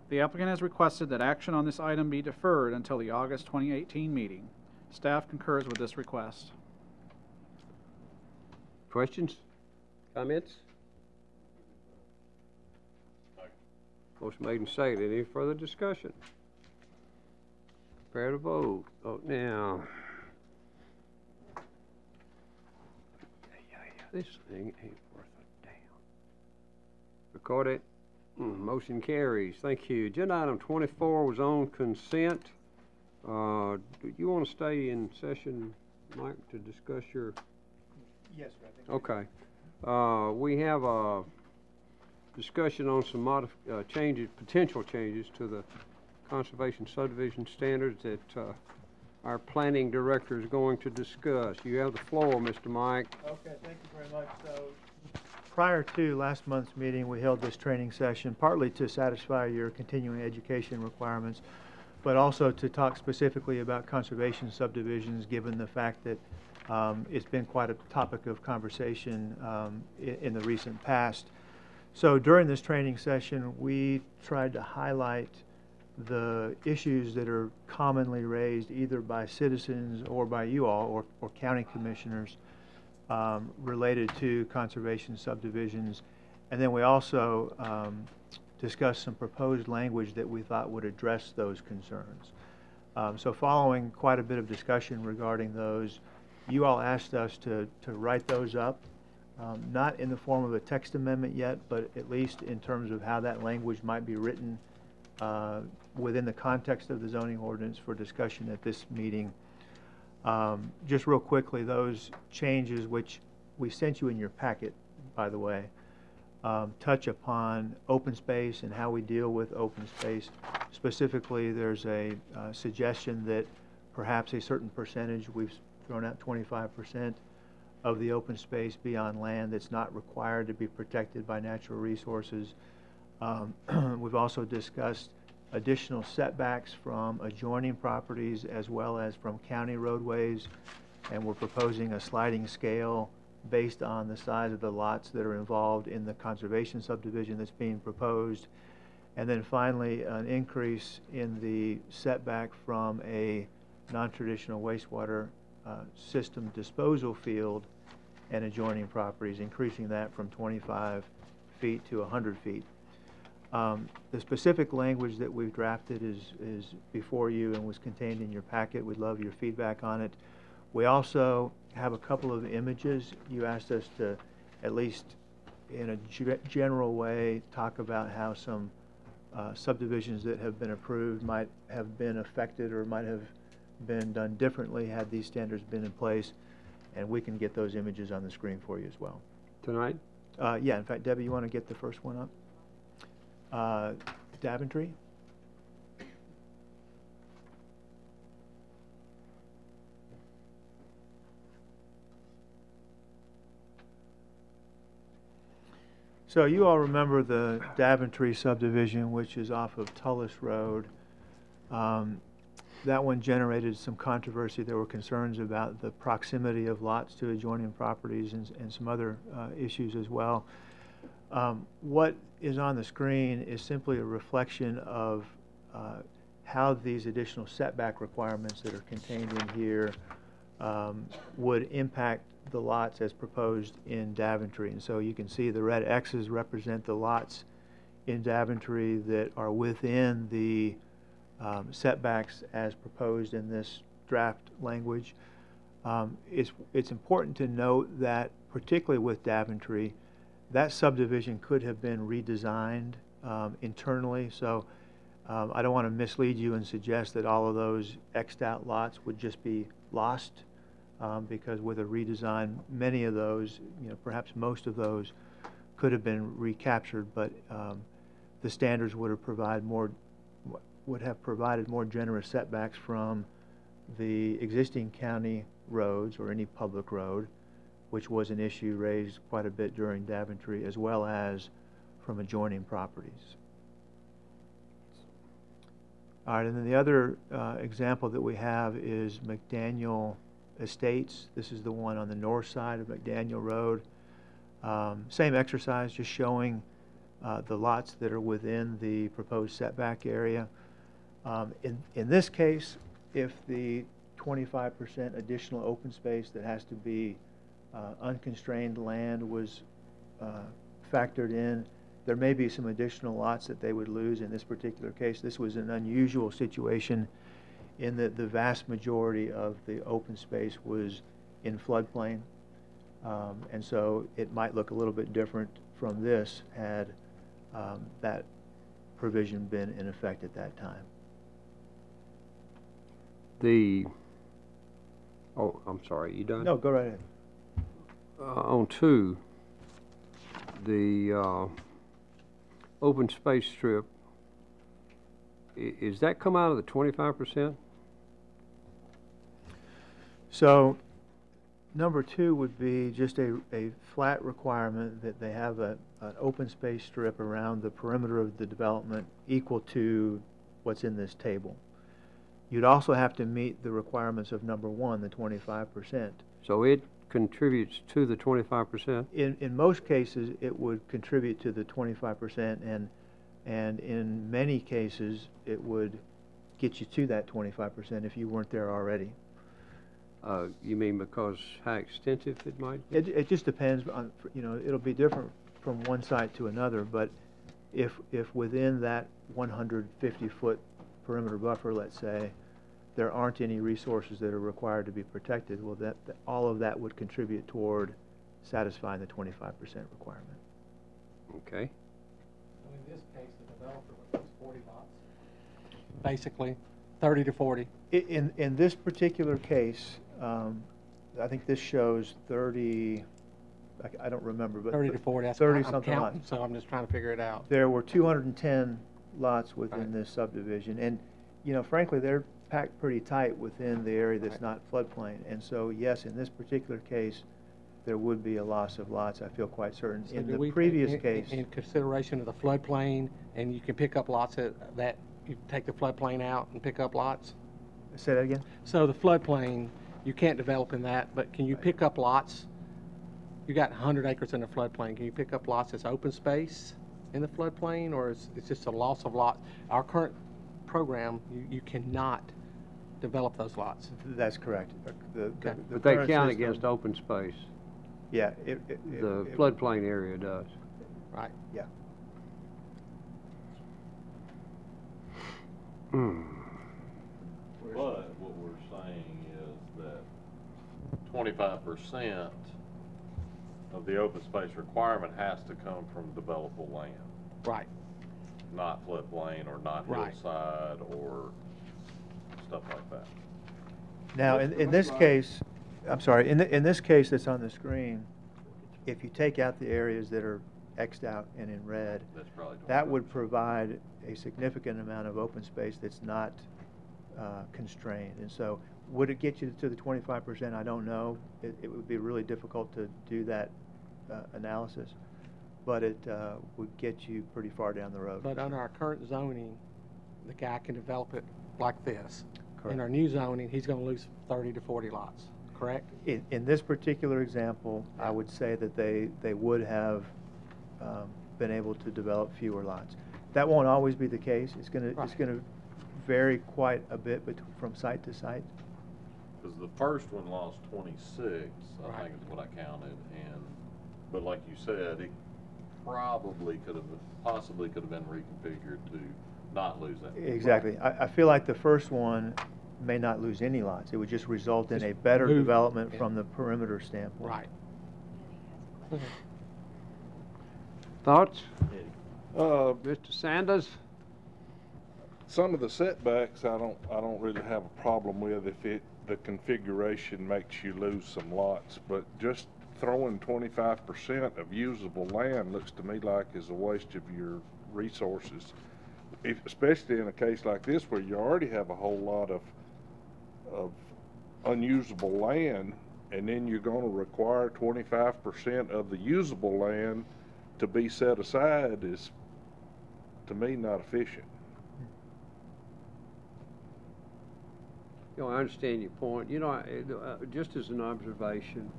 The applicant has requested that action on this item be deferred until the August 2018 meeting. Staff concurs with this request. Questions? Comments? Motion made and seconded. Any further discussion? Prepare to vote. Vote now. This thing ain't worth a damn. Record it. Motion carries. Thank you. Agenda item 24 was on consent. Do you want to stay in session, Mike, to discuss your? Yes, sir. I think Okay. We have a discussion on some changes, potential changes to the conservation subdivision standards that our planning director is going to discuss. You have the floor, Mr. Mike. Okay, thank you very much. So, prior to last month's meeting, we held this training session partly to satisfy your continuing education requirements, but also to talk specifically about conservation subdivisions, given the fact that it's been quite a topic of conversation in the recent past. So during this training session, we tried to highlight the issues that are commonly raised either by citizens or by you all or county commissioners related to conservation subdivisions. And then we also discussed some proposed language that we thought would address those concerns. So following quite a bit of discussion regarding those, you all asked us to write those up, not in the form of a text amendment yet, but at least in terms of how that language might be written within the context of the zoning ordinance for discussion at this meeting. Just real quickly, those changes, which we sent you in your packet, by the way, touch upon open space and how we deal with open space. Specifically, there's a suggestion that perhaps a certain percentage, we've thrown out 25% of the open space be on land that's not required to be protected by natural resources. We've also discussed additional setbacks from adjoining properties as well as from county roadways, and we're proposing a sliding scale based on the size of the lots that are involved in the conservation subdivision that's being proposed. And then finally, an increase in the setback from a non-traditional wastewater system disposal field and adjoining properties, increasing that from 25 feet to 100 feet. The specific language that we've drafted is before you and was contained in your packet. We'd love your feedback on it. We also have a couple of images. You asked us to, at least in a general way, talk about how some subdivisions that have been approved might have been affected or might have been done differently had these standards been in place, and we can get those images on the screen for you as well. Tonight? Yeah, in fact, Debbie, you want to get the first one up? Daventry? So you all remember the Daventry subdivision, which is off of Tullis Road. That one generated some controversy. There were concerns about the proximity of lots to adjoining properties and some other issues as well. What is on the screen is simply a reflection of how these additional setback requirements that are contained in here would impact the lots as proposed in Daventry. And so you can see the red X's represent the lots in Daventry that are within the setbacks as proposed in this draft language. It's important to note that, particularly with Daventry, that subdivision could have been redesigned internally. So I don't want to mislead you and suggest that all of those X'd out lots would just be lost, because with a redesign, many of those, perhaps most of those, could have been recaptured, but the standards would have provided more generous setbacks from the existing county roads or any public road, which was an issue raised quite a bit during Daventry, as well as from adjoining properties. All right, and then the other example that we have is McDaniel Estates. This is the one on the north side of McDaniel Road. Same exercise, just showing the lots that are within the proposed setback area. In this case, if the 25% additional open space that has to be unconstrained land was factored in, there may be some additional lots that they would lose. In this particular case, this was an unusual situation in that the vast majority of the open space was in floodplain. And so it might look a little bit different from this had that provision been in effect at that time. Oh, I'm sorry, you done? No, go right ahead. On 2, the open space strip, is that come out of the 25%? So number 2 would be just a flat requirement that they have an open space strip around the perimeter of the development equal to what's in this table. You'd also have to meet the requirements of number 1, the 25%. So it contributes to the 25%? In most cases, it would contribute to the 25%, and in many cases, it would get you to that 25% if you weren't there already. You mean because how extensive it might be? It just depends on, it'll be different from one site to another, but if within that 150-foot perimeter buffer, let's say, there aren't any resources that are required to be protected, well, all of that would contribute toward satisfying the 25% requirement. Okay. So in this case, the developer would lose 40 lots, basically 30 to 40. In this particular case, I think this shows 30, I don't remember, but 30 to 40, that's 30 I'm something counting, lots. so I'm just trying to figure it out. There were 210 lots within Right. this subdivision, and frankly, they're packed pretty tight within the area that's Right. not floodplain. And so, yes, in this particular case, there would be a loss of lots, I feel quite certain. So In do the we previous take case, in consideration of the floodplain, and you can pick up lots that you take the floodplain out and pick up lots? say that again? So the floodplain, you can't develop in that, but can you pick up lots? You got 100 acres in the floodplain. Can you pick up lots as open space in the floodplain, or is it's just a loss of lot? Our current program, you cannot develop those lots. That's correct. The But they current count system- against open space. Yeah. The floodplain area does. Right. Yeah. But what we're saying is that 25% of the open space requirement has to come from developable land, Right. not floodplain or not Right. hillside or stuff like that. Now, in this case, I'm sorry, in this case that's on the screen, if you take out the areas that are Xed out and in red. That's probably That would 25%. provide a significant amount of open space that's not constrained. And so would it get you to the 25%? I don't know. It would be really difficult to do that analysis, but it would get you pretty far down the road. But under our current zoning, the guy can develop it like this. Correct. In our new zoning, he's gonna lose 30 to 40 lots, correct? In this particular example, I would say that they would have been able to develop fewer lots. That won't always be the case. It's Right. gonna vary quite a bit from site to site. Because the first one lost 26, I Right. think is what I counted, but like you said, it possibly could have been reconfigured to not lose that. Exactly. I feel like the first one may not lose any lots. It would just result in a better move- development yeah. from the perimeter standpoint. Right. Thoughts? Mr. Sanders? Some of the setbacks I don't really have a problem with if the configuration makes you lose some lots, but just throwing 25% of usable land looks to me like is a waste of your resources. Especially in a case like this where you already have a whole lot of unusable land, and then you're gonna require 25% of the usable land to be set aside is, to me, not efficient. You know, I understand your point. You know, just as an observation,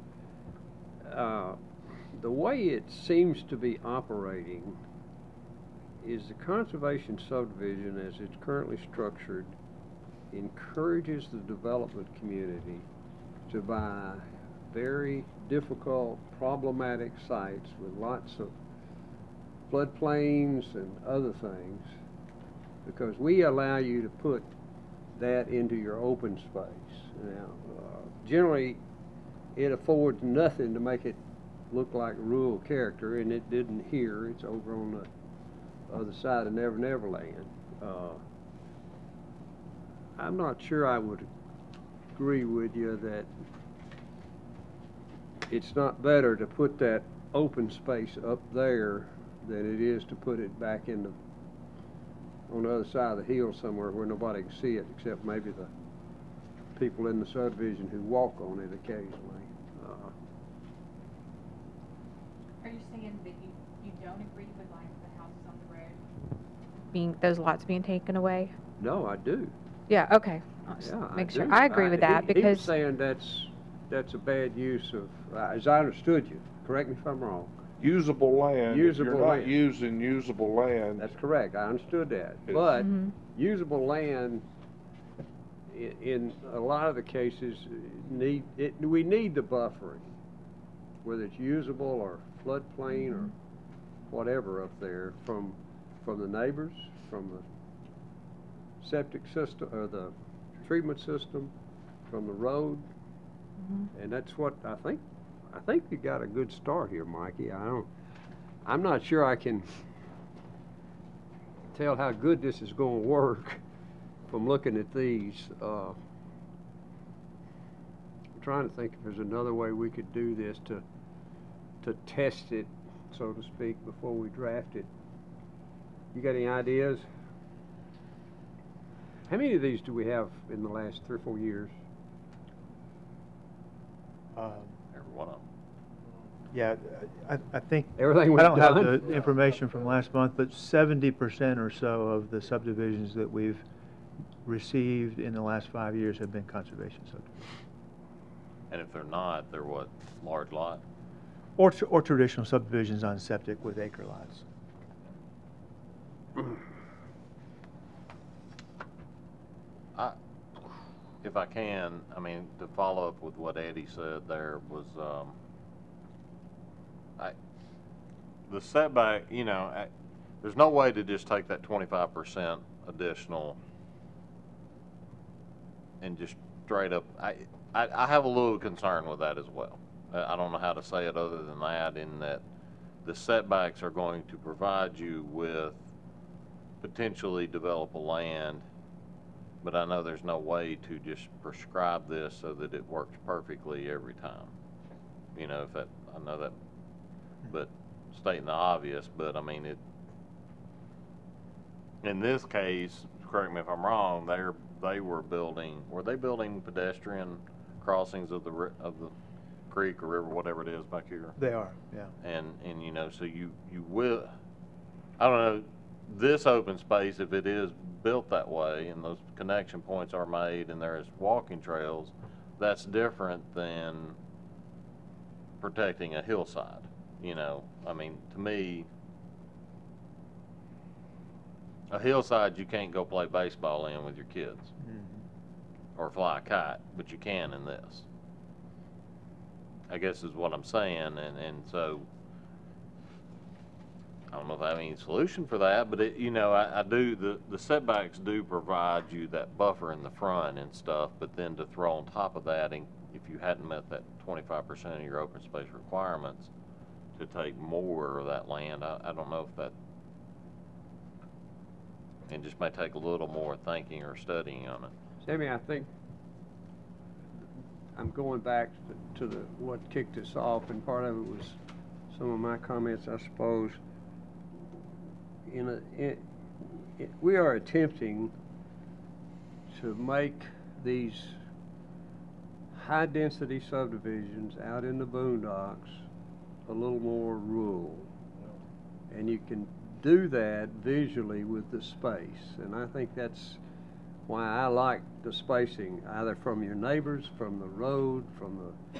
the way it seems to be operating is the conservation subdivision, as it's currently structured, encourages the development community to buy very difficult, problematic sites with lots of floodplains and other things, because we allow you to put that into your open space. Now, generally, it affords nothing to make it look like rural character, and it didn't here. It's over on the other side of Never Never Land. I'm not sure I would agree with you that it's not better to put that open space up there than it is to put it back in on the other side of the hill somewhere where nobody can see it except maybe the people in the subdivision who walk on it occasionally. Are you saying that you don't agree with like the houses on the road? Those lots being taken away? No, I do. Yeah, okay. Yeah, Make I sure. do. I agree with that He was because, saying that's a bad use of, as I understood you, correct me if I'm wrong. Usable land, if Usable you're not land. using usable land, That's correct, I understood that. Yes. But Mhm. usable land, in a lot of the cases, we need the buffering, whether it's usable or floodplain or whatever up there, from the neighbors, from the septic system, or the treatment system, from the road. And that's what I think you got a good start here, Mikey. I'm not sure I can tell how good this is going to work from looking at these. I'm trying to think if there's another way we could do this to test it, so to speak, before we draft it. You got any ideas? How many of these do we have in the last 3 or 4 years? Every one of them. Yeah, I think, Everything I we've don't have done? the information from last month, but 70% or so of the subdivisions that we've received in the last 5 years have been conservation subdivisions. And if they're not, they're what, large lot? Or traditional subdivisions on septic with acre lots. If I can, I mean, to follow up with what Eddie said there was, the setback, you know, there's no way to just take that 25% additional and just straight up, I have a little concern with that as well. I don't know how to say it other than that, in that the setbacks are going to provide you with potentially developable land, but I know there's no way to just prescribe this so that it works perfectly every time. You know, I know that, but stating the obvious, but I mean, in this case, correct me if I'm wrong, were they building pedestrian crossings of the creek or river, whatever it is back here? They are, yeah. And you know, so you will, I don't know, this open space, if it is built that way and those connection points are made and there is walking trails, that's different than protecting a hillside. You know, I mean, to me, a hillside you can't go play baseball in with your kids or fly a kite, but you can in this, I guess is what I'm saying. And so I don't know if I have any solution for that, but you know, I do, the setbacks do provide you that buffer in the front and stuff, but then to throw on top of that, and if you hadn't met that 25% of your open space requirements, to take more of that land, I don't know if that, and just may take a little more thinking or studying on it. Sammy, I think I'm going back to what kicked us off, and part of it was some of my comments, I suppose. We are attempting to make these high-density subdivisions out in the boondocks a little more rural. And you can do that visually with the space. And I think that's why I like the spacing, either from your neighbors, from the road, from the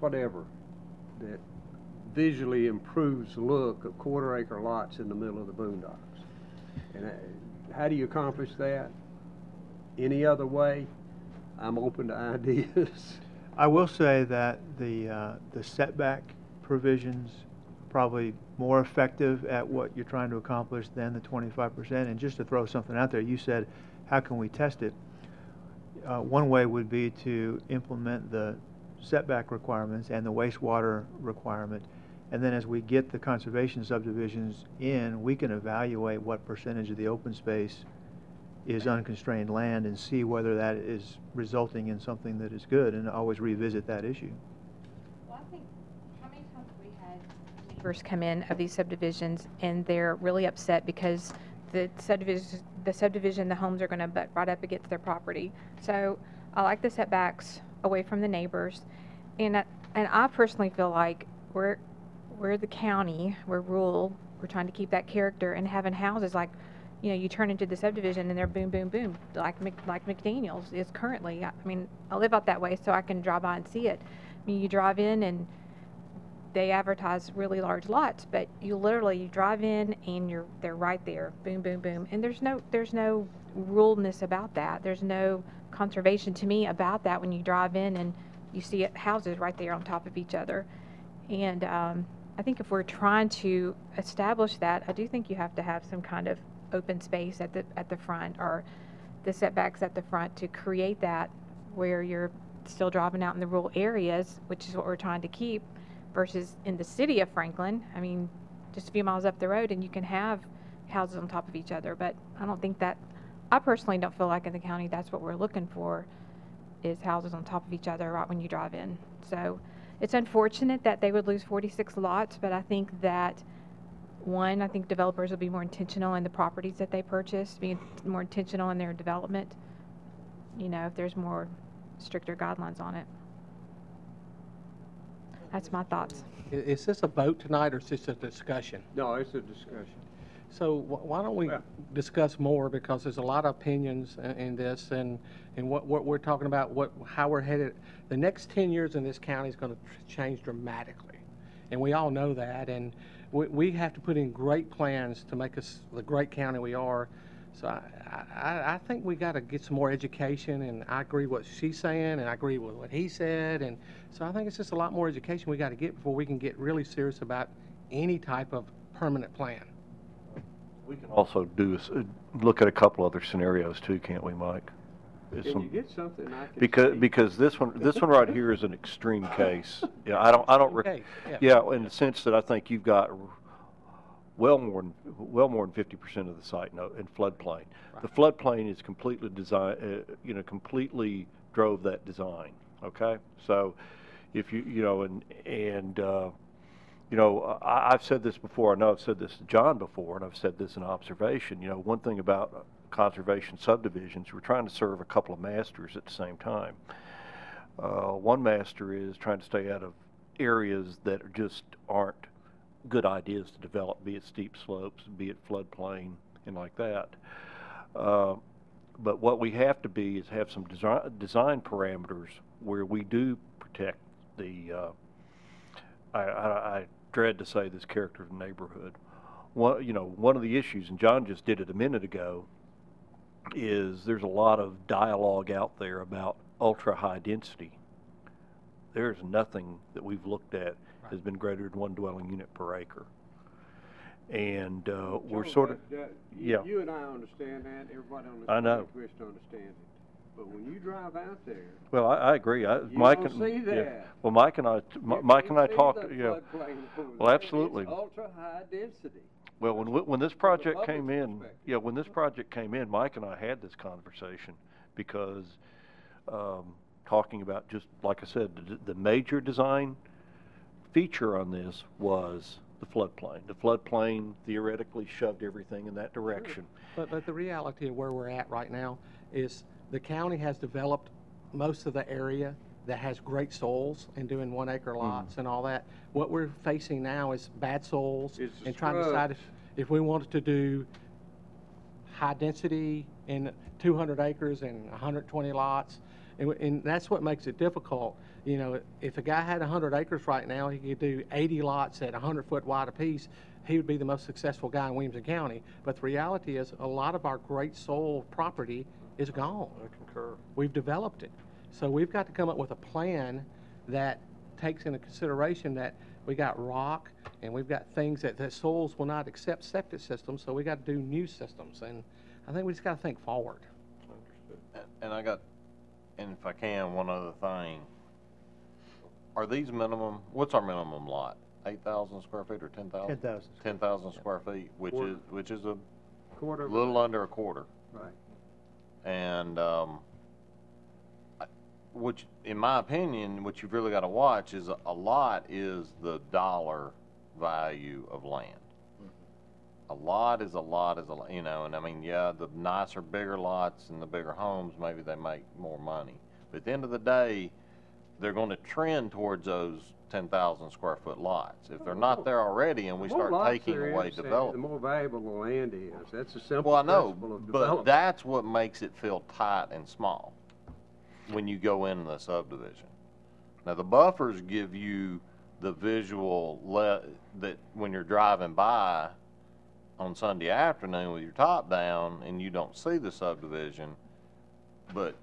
whatever, that visually improves the look of quarter-acre lots in the middle of the boondocks. And how do you accomplish that? Any other way? I'm open to ideas. I will say that the setback provisions are probably more effective at what you're trying to accomplish than the 25%. And just to throw something out there, you said, how can we test it? One way would be to implement the setback requirements and the wastewater requirement. And then as we get the conservation subdivisions in, we can evaluate what percentage of the open space is unconstrained land and see whether that is resulting in something that is good, and always revisit that issue. Well, I think, how many times have we had neighbors come in of these subdivisions and they're really upset because the subdivision, the homes are going to butt right up against their property. So I like the setbacks away from the neighbors, and I personally feel like we're the county, we're rural, we're trying to keep that character, and having houses like, you know, you turn into the subdivision and they're boom, boom, boom, like McDaniel's is currently. I mean, I live out that way so I can drive by and see it. I mean, you drive in and they advertise really large lots, but you drive in and they're right there, boom, boom, boom, and there's no ruralness about that. There's no conservation to me about that when you drive in and you see houses right there on top of each other. And I think if we're trying to establish that, I do think you have to have some kind of open space at the front, or the setbacks at the front, to create that where you're still driving out in the rural areas, which is what we're trying to keep, versus in the city of Franklin. I mean, just a few miles up the road and you can have houses on top of each other. But I personally don't feel like in the county that's what we're looking for, is houses on top of each other right when you drive in. So it's unfortunate that they would lose 46 lots, but I think that, I think developers will be more intentional in the properties that they purchase, be more intentional in their development, you know, if there's more stricter guidelines on it. That's my thoughts. Is this a vote tonight, or is this a discussion? No, it's a discussion. So why don't we discuss more, because there's a lot of opinions in this, and what we're talking about, how we're headed. The next 10 years in this county is going to change dramatically, and we all know that, and we have to put in great plans to make us the great county we are. So I think we got to get some more education, and I agree with what she's saying, and I agree with what he said, and so I think it's just a lot more education we got to get before we can get really serious about any type of permanent plan. We can also look at a couple other scenarios too, can't we, Mike? Can you get something I can Because this one right here is an extreme case. Yeah, I don't. Okay, yeah, in the sense that I think you've got well more than 50% of the site in floodplain. Right. The floodplain is completely designed. Completely drove that design. Okay, so if You know, I've said this before. I know I've said this to John before, and I've said this in observation. You know, one thing about conservation subdivisions, we're trying to serve a couple of masters at the same time. One master is trying to stay out of areas that just aren't good ideas to develop, be it steep slopes, be it floodplain, and like that. But what we have to be is have some design parameters where we do protect the, I dread to say this, character of the neighborhood. One of the issues, and John just did it a minute ago, is there's a lot of dialogue out there about ultra high density. There's nothing that we've looked at has been greater than 1 dwelling unit per acre. And we're sort of, yeah. You and I understand that, everybody on I know. this commission understands it. But when you drive out there, Well, I agree. Mike don't see that. Yeah. Well, Mike and I talked. See Yeah. floodplain over Well, there. absolutely. It's ultra high density. Well, when this project public's came in, perspective. yeah, when this project came in, Mike and I had this conversation because talking about, just like I said, the major design feature on this was the floodplain. The floodplain theoretically shoved everything in that direction. But the reality of where we're at right now is the county has developed most of the area that has great soils and doing 1 acre lots and all that. What we're facing now is bad soils It's the and trying to decide scrubs. if we wanted to do high density in 200 acres and 120 lots. And that's what makes it difficult. You know, if a guy had 100 acres right now, he could do 80 lots at 100-foot wide apiece. He would be the most successful guy in Williamson County. But the reality is a lot of our great soil property is gone. I concur. We've developed it. So we've got to come up with a plan that takes into consideration that we got rock and we've got things that soils will not accept septic systems, so we got to do new systems. And I think we just got to think forward. And if I can, one other thing. Are these minimum, what's our minimum lot? 8,000 square feet or 10,000? 10,000. 10,000 square feet, which is a Quarter. little under a quarter. Right. And, which, in my opinion, what you've really got to watch is a lot is the dollar value of land. A lot is a lot, you know, and I mean, yeah, the nicer, bigger lots and the bigger homes, maybe they make more money. But at the end of the day, they're going to trend towards those 10,000 square foot lots. If they're not there already and we start taking away The development. more valuable the land is. That's a simple Well, I know, principle of but development. that's what makes it feel tight and small when you go into the subdivision. Now, the buffers give you the visual that when you're driving by on Sunday afternoon with your top down and you don't see the subdivision, but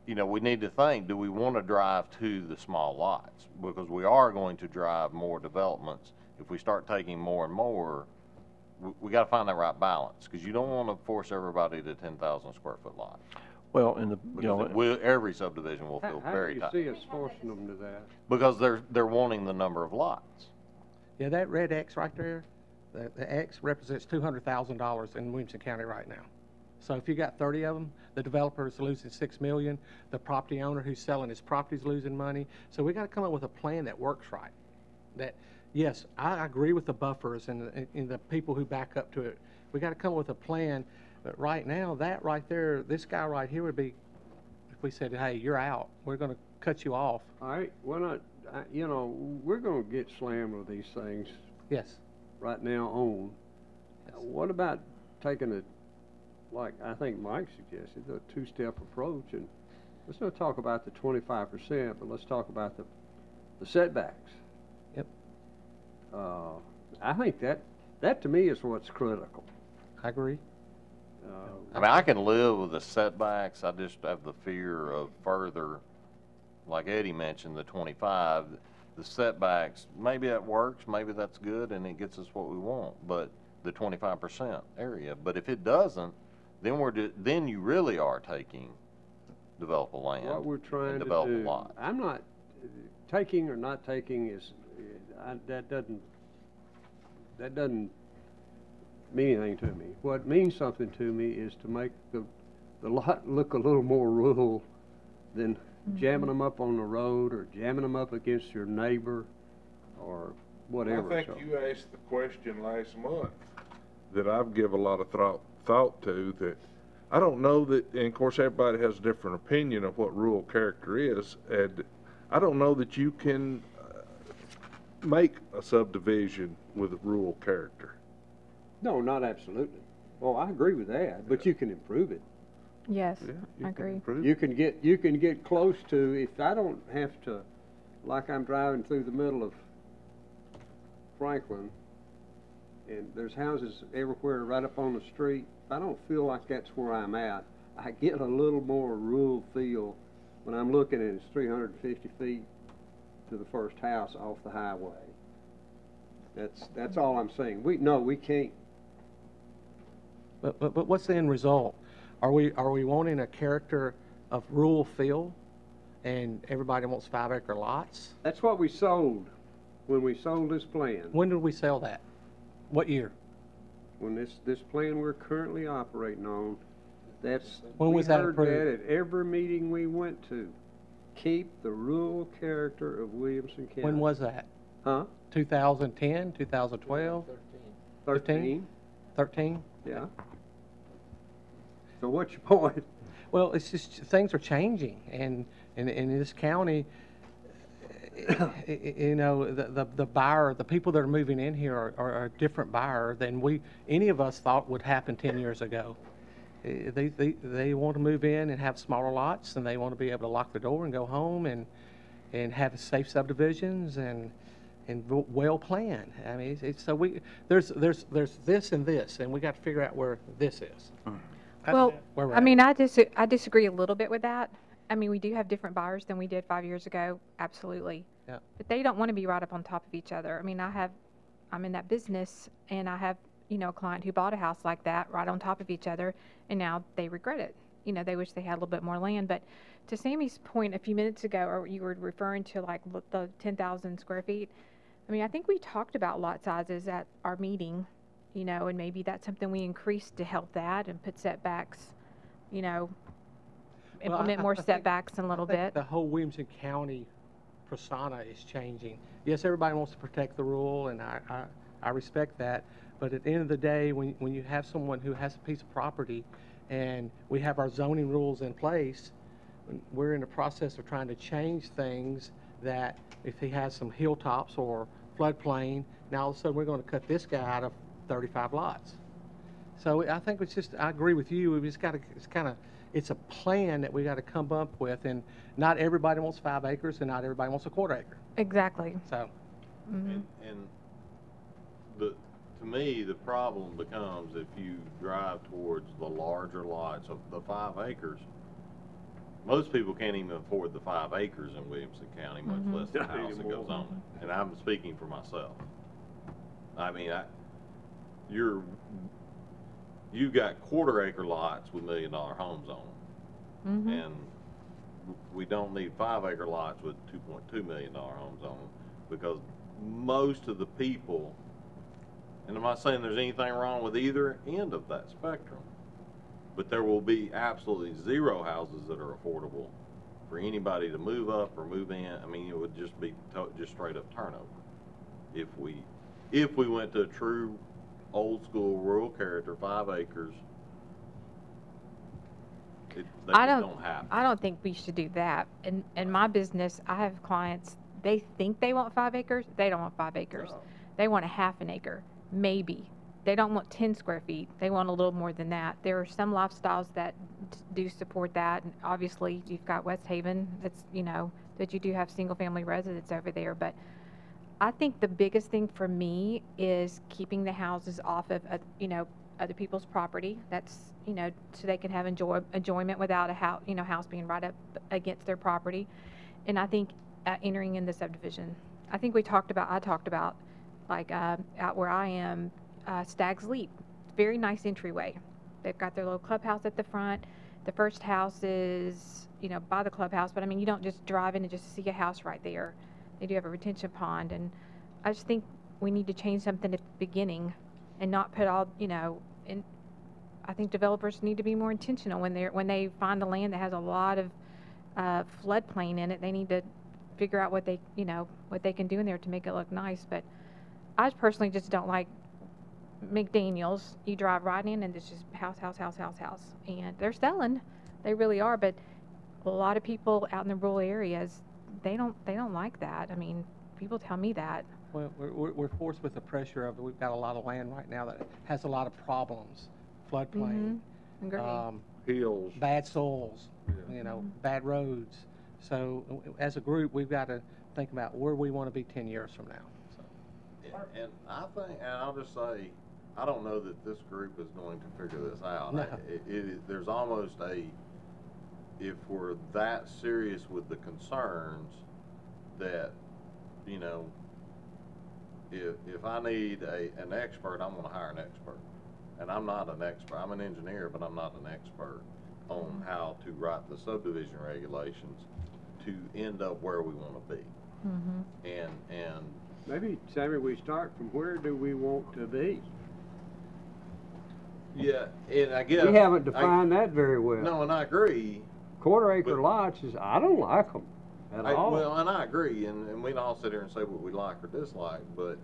you know, we need to think, do we want to drive to the small lots? Because we are going to drive more developments. If we start taking more and more, we got to find that right balance, because you don't want to force everybody to 10,000 square foot lots. Well, Every subdivision will feel very How tight. do you see us forcing them to that? Because they're wanting the number of lots. Yeah, that red X right there, the X represents $200,000 in Williamson County right now. So if you got 30 of them, the developer is losing $6 million. The property owner who's selling his property is losing money. So we got to come up with a plan that works right. That, yes, I agree with the buffers and the people who back up to it. We got to come up with a plan. But right now, that right there, this guy right here would be, if we said, hey, you're out, we're going to cut you off. All right, why not, you know, we're gonna get slammed with these things Yes. right now on. Yes. What about taking it, like I think Mike suggested, a two-step approach, and let's not talk about the 25%, but let's talk about the setbacks. Yep. I think that to me is what's critical. I agree. I mean, I can live with the setbacks. I just have the fear of further, like Eddie mentioned, the 25. The setbacks, maybe that works, maybe that's good, and it gets us what we want. But the 25% area. But if it doesn't, then then you really are taking developable land. What we're trying and to developable do, lots. I'm not taking or not taking is that doesn't mean anything to me. What means something to me is to make the lot look a little more rural than jamming them up on the road or jamming them up against your neighbor or whatever. I so. think you asked the question last month that I've give a lot of thought to, that I don't know that, and of course everybody has a different opinion of what rural character is, and I don't know that you can make a subdivision with a rural character. No, not absolutely. Oh, I agree with that, but you can improve it. Yes, Yeah, you I can agree. improve You it. can get close to, if I don't have to, like I'm driving through the middle of Franklin, and there's houses everywhere right up on the street, if I don't feel like that's where I'm at, I get a little more rural feel when I'm looking and it's 350 feet to the first house off the highway. That's all I'm saying. We can't. But what's the end result? Are we wanting a character of rural feel, and everybody wants 5-acre lots? That's what we sold when we sold this plan. When did we sell that? What year? When this plan we're currently operating on, When was that we heard approved? that at every meeting we went to. Keep the rural character of Williamson County. When was that? Huh? 2010, 2012, 13? 13? Yeah. So what's your point? Well, it's just things are changing, and in this county, you know, the buyer, the people that are moving in here are a different buyer than any of us thought would happen 10 years ago. They want to move in and have smaller lots, and they want to be able to lock the door and go home and have safe subdivisions and well planned. I mean, there's this and this, and we got to figure out where this is. Well, Where we're I at. mean, I disagree a little bit with that. I mean, we do have different buyers than we did 5 years ago, absolutely. Yeah. But they don't want to be right up on top of each other. I mean, I'm in that business, and I have, you know, a client who bought a house like that right on top of each other, and now they regret it. You know, they wish they had a little bit more land. But to Sammy's point a few minutes ago, or you were referring to like the 10,000 square feet, I mean, I think we talked about lot sizes at our meeting, you know, and maybe that's something we increased to help that and put setbacks, you know, Well, implement more I think- setbacks a little I think bit. the whole Williamson County persona is changing. Yes, everybody wants to protect the rural, and I respect that. But at the end of the day, when you have someone who has a piece of property, and we have our zoning rules in place, we're in the process of trying to change things that if he has some hilltops or floodplain, now all of a sudden we're going to cut this guy out of 35 lots. So I think I agree with you. We just got to, it's a plan that we got to come up with, and not everybody wants 5 acres, and not everybody wants a 1/4 acre. Exactly. So, Mhm. And to me, the problem becomes if you drive towards the larger lots of the 5 acres, most people can't even afford the 5 acres in Williamson County, much less the house that goes on it. And I'm speaking for myself. I mean, you got 1/4 acre lots with $1 million homes on them. Mhm. And we don't need 5 acre lots with $2.2 million homes on them, because most of the people, and I'm not saying there's anything wrong with either end of that spectrum, but there will be absolutely 0 houses that are affordable for anybody to move up or move in. I mean, it would just be just straight up turnover if we went to a true old school rural character, 5 acres. They I just don't don't happen. I don't think we should do that. In my business, I have clients, they think they want 5 acres. They don't want 5 acres. No. They want a 1/2 acre, maybe. They don't want 10 square feet. They want a little more than that. There are some lifestyles that do support that. And obviously, you've got West Haven, that's, you know, that you do have single family residents over there. But I think the biggest thing for me is keeping the houses off of, you know, other people's property. That's, you know, so they can have enjoyment without a house being right up against their property. And I think entering in the subdivision. I think I talked about like out where I am, Stag's Leap. Very nice entryway. They've got their little clubhouse at the front. The first house is, you know, by the clubhouse, but I mean, you don't just drive in and just see a house right there. They do have a retention pond, and I just think we need to change something at the beginning and not put all, you know, in. I think developers need to be more intentional when they find a land that has a lot of floodplain in it. They need to figure out what they can do in there to make it look nice. But I personally just don't like McDaniels. You drive right in and it's just house, house, house, house, house. And they're selling. They really are. But a lot of people out in the rural areas, they don't like that. I mean, people tell me that. Well, we're forced with the pressure of, we've got a lot of land right now that has a lot of problems. Floodplain. Agree. Hills. Bad soils, you know, bad roads. So as a group, we've got to think about where we want to be 10 years from now. So. And I think, and I'll just say, I don't know that this group is going to figure this out. No. There's almost if we're that serious with the concerns that, you know, if I need an expert, I'm going to hire an expert. And I'm not an expert. I'm an engineer, but I'm not an expert on how to write the subdivision regulations to end up where we want to be. And Maybe, Sammy, we start from where do we want to be? yeah, and I guess We haven't defined that very well. No, and I agree. Quarter acre But- lots is, I don't like them at all. Well, and I agree, and we can all sit here and say what we like or dislike, but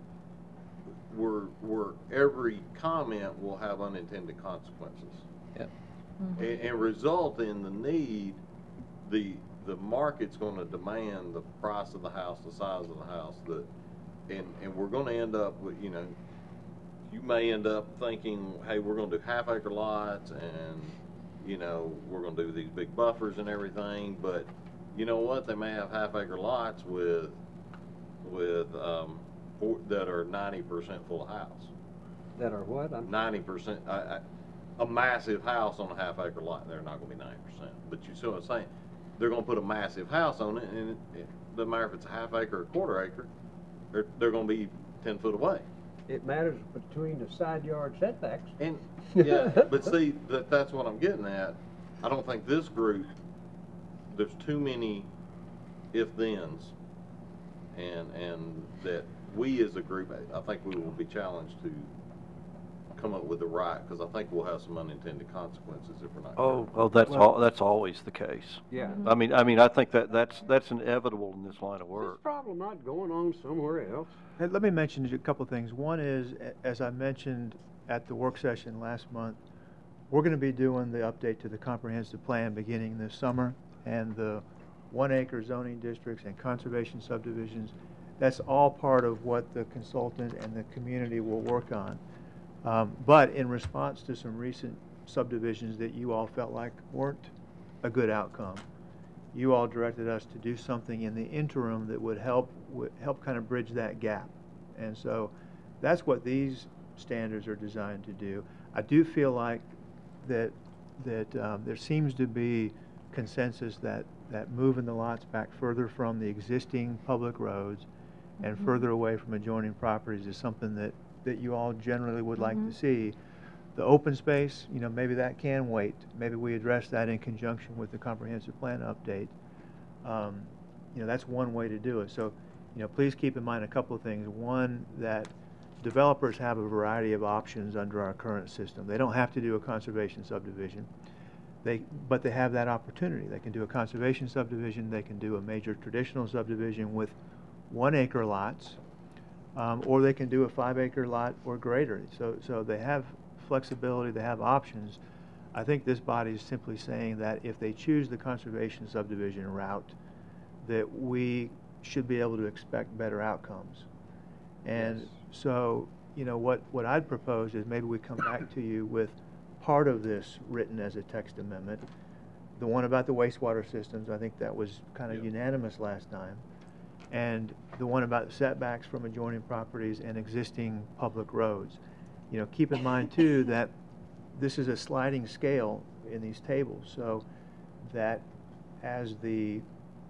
we're every comment will have unintended consequences. Yep. And result in the need, the market's going to demand the price of the house, the size of the house, and we're going to end up with, you know, you may end up thinking, hey, we're going to do half acre lots, and you know, we're going to do these big buffers and everything, but you know what? They may have half acre lots with that are 90% full of house. That are what? 90%, a massive house on a half acre lot, they're not going to be 90%. But you see what I'm saying? They're going to put a massive house on it, and it doesn't matter if it's a half acre or quarter acre, they're going to be 10 foot away. It matters between the side yard setbacks. And yeah, but see, that's what I'm getting at. I don't think this group, there's too many if-thens, and that we as a group, I think we will be challenged to come up with the right, because I think we'll have some unintended consequences if we're not careful. Oh, that's always the case. Yeah. I mean, I think that's inevitable in this line of Is this work. problem not going on somewhere else? Hey, let me mention a couple of things. One is, as I mentioned at the work session last month, we're going to be doing the update to the comprehensive plan beginning this summer, and the 1 acre zoning districts and conservation subdivisions, that's all part of what the consultant and the community will work on. But in response to some recent subdivisions that you all felt like weren't a good outcome, you all directed us to do something in the interim that would help kind of bridge that gap. And so that's what these standards are designed to do. I do feel like that there seems to be consensus that moving the lots back further from the existing public roads and further away from adjoining properties is something that you all generally would like to see. The open space, you know, maybe that can wait. Maybe we address that in conjunction with the comprehensive plan update. You know, that's one way to do it. So, you know, please keep in mind a couple of things. One, that developers have a variety of options under our current system. They don't have to do a conservation subdivision, but they have that opportunity. They can do a conservation subdivision, they can do a major traditional subdivision with 1 acre lots, or they can do a 5 acre lot or greater. So they have flexibility, they have options. I think this body is simply saying that if they choose the conservation subdivision route, that we should be able to expect better outcomes. And Yes. so, you know, what I'd propose is maybe we come back to you with part of this written as a text amendment. The one about the wastewater systems, I think that was kind of unanimous last time. And the one about the setbacks from adjoining properties and existing public roads. You know, keep in mind too that this is a sliding scale in these tables, so that as the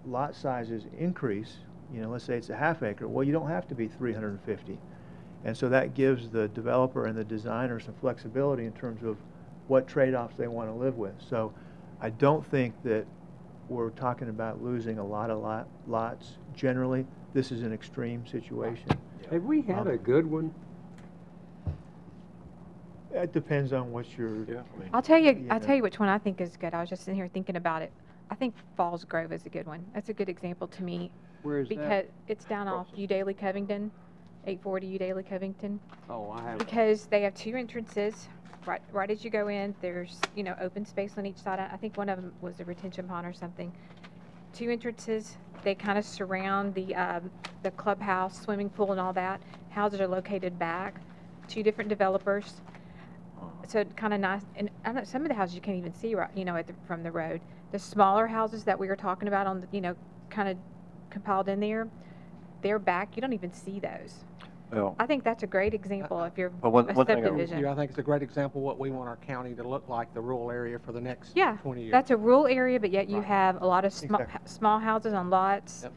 lot sizes increase, you know, let's say it's a half acre, well, you don't have to be 350. And so that gives the developer and the designer some flexibility in terms of what trade-offs they want to live with. So I don't think that we're talking about losing a lot of lots. Generally, this is an extreme situation. Have we had a good one? It depends on what you're. Yeah. I'll tell you know. which one I think is good. I was just sitting here thinking about it. I think Falls Grove is a good one. That's a good example to me Where is because that? it's down off Udaly Covington. 840 Daily Covington, Oh, I have. because they have two entrances. Right as you go in, there's, you know, open space on each side. I think one of them was a retention pond or something. Two entrances. They kind of surround the clubhouse, swimming pool, and all that. Houses are located back. Two different developers. So kind of nice. And I know some of the houses you can't even see, right, you know, from the road. The smaller houses that we were talking about on the, you know, kind of compiled in there, they're back. You don't even see those. Well, I think that's a great example if you're Well, one a thing I- subdivision. I think it's a great example of what we want our county to look like, the rural area for the next Yeah, 20 years. that's a rural area, but yet you Right. have a lot of Exactly. small houses on lots, Yep.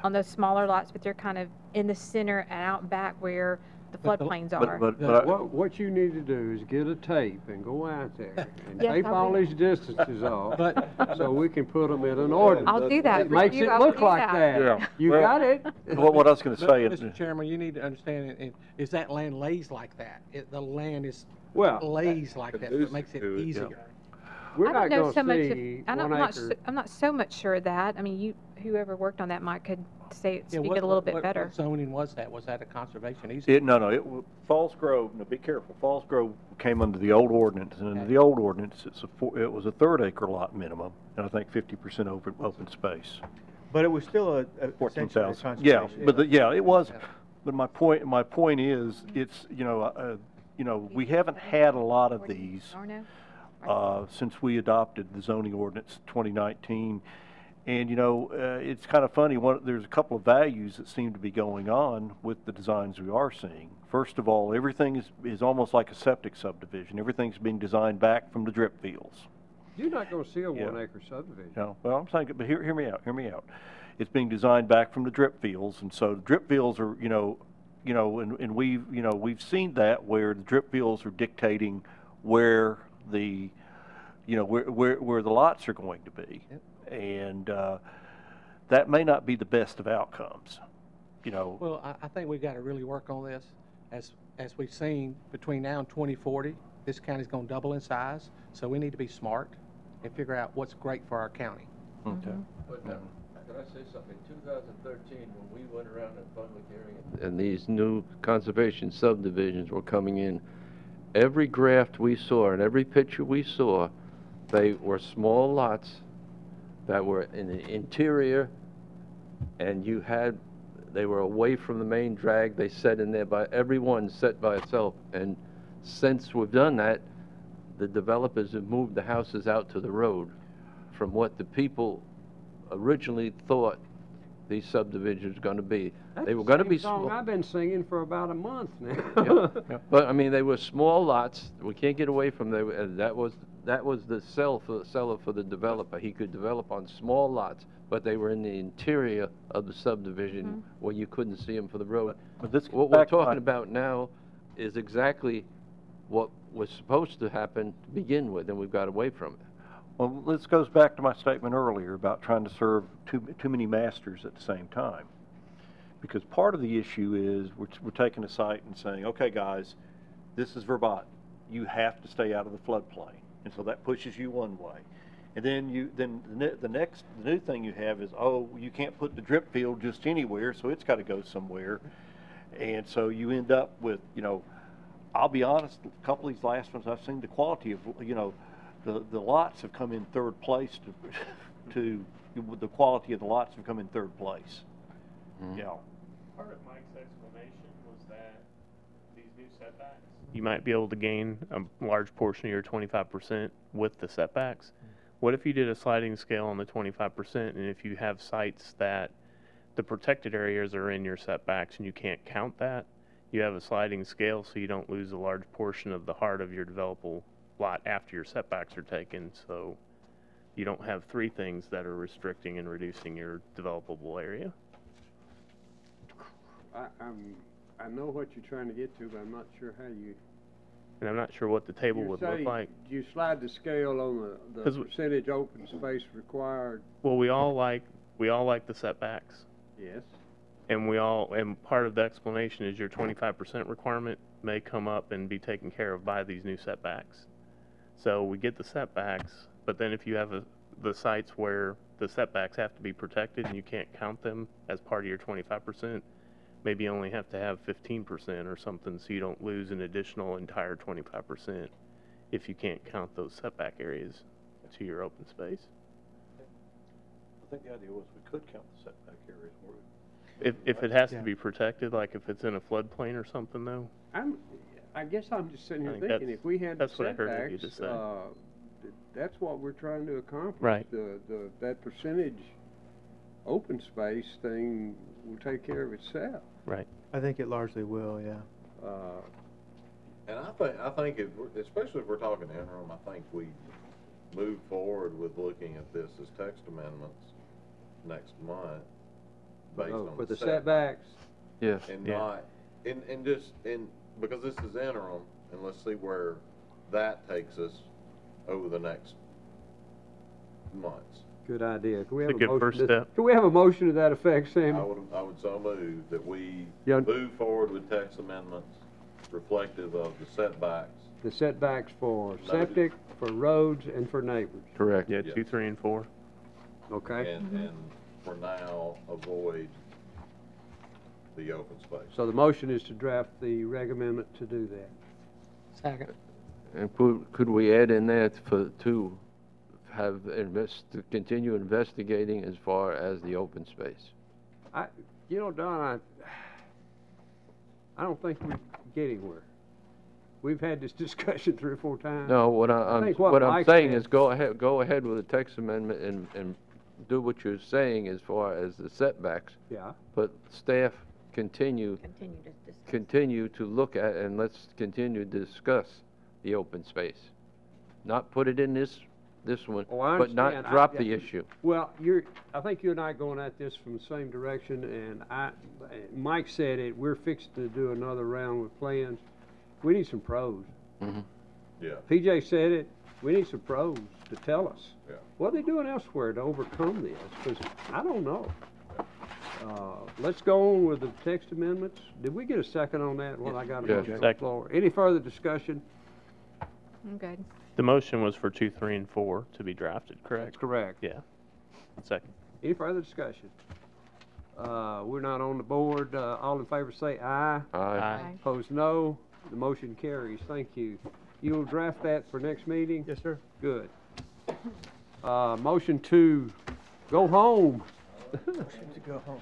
on those smaller lots, but they're kind of in the center and out back where the But the- floodplains but, are. but, What you need to do is get a tape and go out there and Yes, tape I all will. these distances off, But- so we can put them in an ordinance. I'll do that It for makes you. it I will look do like that. that. Yeah. You Well- got it. what I was going to say is, Mr. Chairman, you need to understand, is that land lays like that. The land is Well, lays like that, so it makes it conducive to it. easier. we're I not don't know so gonna much see I'm 1 not, acre. I'm not so much sure of that. I mean, whoever worked on that might could speak Yeah, it what- a little bit what better. zoning was that? Was that a conservation easement? Falls Grove, now be careful, Falls Grove came under the old ordinance, and under the old ordinance, it was a 3/4 lot minimum, and I think 50% open space. But it was still essentially a 14,000. Yeah, conservation. yeah, it was, but my point is, it's, we haven't had a lot of these Arno? since we adopted the zoning ordinance 2019. And, it's kind of funny, there's a couple of values that seem to be going on with the designs we are seeing. First of all, everything is almost like a septic subdivision. Everything's being designed back from the drip fields. You're not gonna see a Yeah. 1 acre subdivision. No, well, I'm saying, but hear me out. It's being designed back from the drip fields, and so the drip fields are, and we've seen that where the drip fields are dictating where the, where the lots are going to be. Yep. And, that may not be the best of outcomes, Well, I think we've got to really work on this. As we've seen, between now and 2040, this county's going to double in size, so we need to be smart and figure out what's great for our county. Okay. But, could I say something? In 2013, when we went around in public area and these new conservation subdivisions were coming in, every graft we saw and every picture we saw, they were small lots that were in the interior, and they were away from the main drag. They set in there everyone set by itself. And since we've done that, the developers have moved the houses out to the road from what the people originally thought these subdivisions were going to be. They were going to be song small. I've been singing for about a month now. Yeah. But I mean, they were small lots. We can't get away from them. And that was the seller for the developer. He could develop on small lots, but they were in the interior of the subdivision where you couldn't see them for the road. But this What goes we're back to talking my- about now is exactly what was supposed to happen to begin with, and we've got away from it. Well, this goes back to my statement earlier about trying to serve too many masters at the same time. Because part of the issue is we're taking a site and saying, okay, guys, this is verboten. You have to stay out of the floodplain. And so that pushes you one way. And then the new thing you have is, oh, you can't put the drip field just anywhere, so it's got to go somewhere. And so you end up with, I'll be honest, a couple of these last ones I've seen, the quality of, the lots have come in third place to the quality of the lots have come in third place. Yeah. Part of Mike's explanation was that these new setbacks, you might be able to gain a large portion of your 25% with the setbacks. What if you did a sliding scale on the 25%, and if you have sites that the protected areas are in your setbacks and you can't count that, you have a sliding scale so you don't lose a large portion of the heart of your developable lot after your setbacks are taken, so you don't have three things that are restricting and reducing your developable area. I know what you're trying to get to, but I'm not sure how you. And I'm not sure what the table You would say look like. You slide the scale on the 'Cause percentage open space required. Well, we all like the setbacks. Yes. And part of the explanation is your 25% requirement may come up and be taken care of by these new setbacks. So we get the setbacks, but then if you have the sites where the setbacks have to be protected and you can't count them as part of your 25%, maybe only have to have 15% or something, so you don't lose an additional entire 25% if you can't count those setback areas to your open space. I think the idea was we could count the setback areas. If it has Yeah. to be protected, like if it's in a floodplain or something though, I guess I'm just sitting I here think thinking, that's- if we had the that's what I heard you just setbacks, say. that's what we're trying to accomplish. Right. That percentage open space thing will take care of itself. right? I think it largely will, yeah. And I think especially if we're talking interim, I think we move forward with looking at this as text amendments next month based on For the setbacks. setbacks, Yes. And Yeah. not, because this is interim, and let's see where that takes us over the next months. good idea. Can we It's have a a good motion? first step. Can we have a motion to that effect, Sammy? I would so move that we Yeah. move forward with text amendments reflective of the setbacks. The setbacks for Noted. septic, for roads, and for neighbors, Correct. Yeah, Yes. 2, 3, and 4. okay? And for now, avoid the open space. So the motion is to draft the reg amendment to do that. Second. And could we add in there to have to continue investigating as far as the open space? Don, I don't think we get anywhere. We've had this discussion 3 or 4 times. No, what I I'm think what what I'm Mike saying said- is go ahead with the text amendment and do what you're saying as far as the setbacks, Yeah, but staff continue Continue to to look at, and let's continue to discuss the open space. Not put it in this one, Oh, I but not understand. drop the issue. well, I think you and I are going at this from the same direction, and Mike said it, we're fixing to do another round with plans. We need some pros. Yeah. PJ said it, we need some pros to tell us. Yeah. What are they doing elsewhere to overcome this? Because I don't know. Let's go on with the text amendments. Did we get a second on that? Well, I got a Yeah. motion on the Second. floor. Any further discussion? I'm good. The motion was for 2, 3, and 4 to be drafted, That's correct? correct. Yeah. Second. Any further discussion? We're not on the board. All in favor say aye. Aye. Opposed, no. The motion carries. Thank you. You'll draft that for next meeting? Yes, sir. Good. Motion to go home. Motion to go home.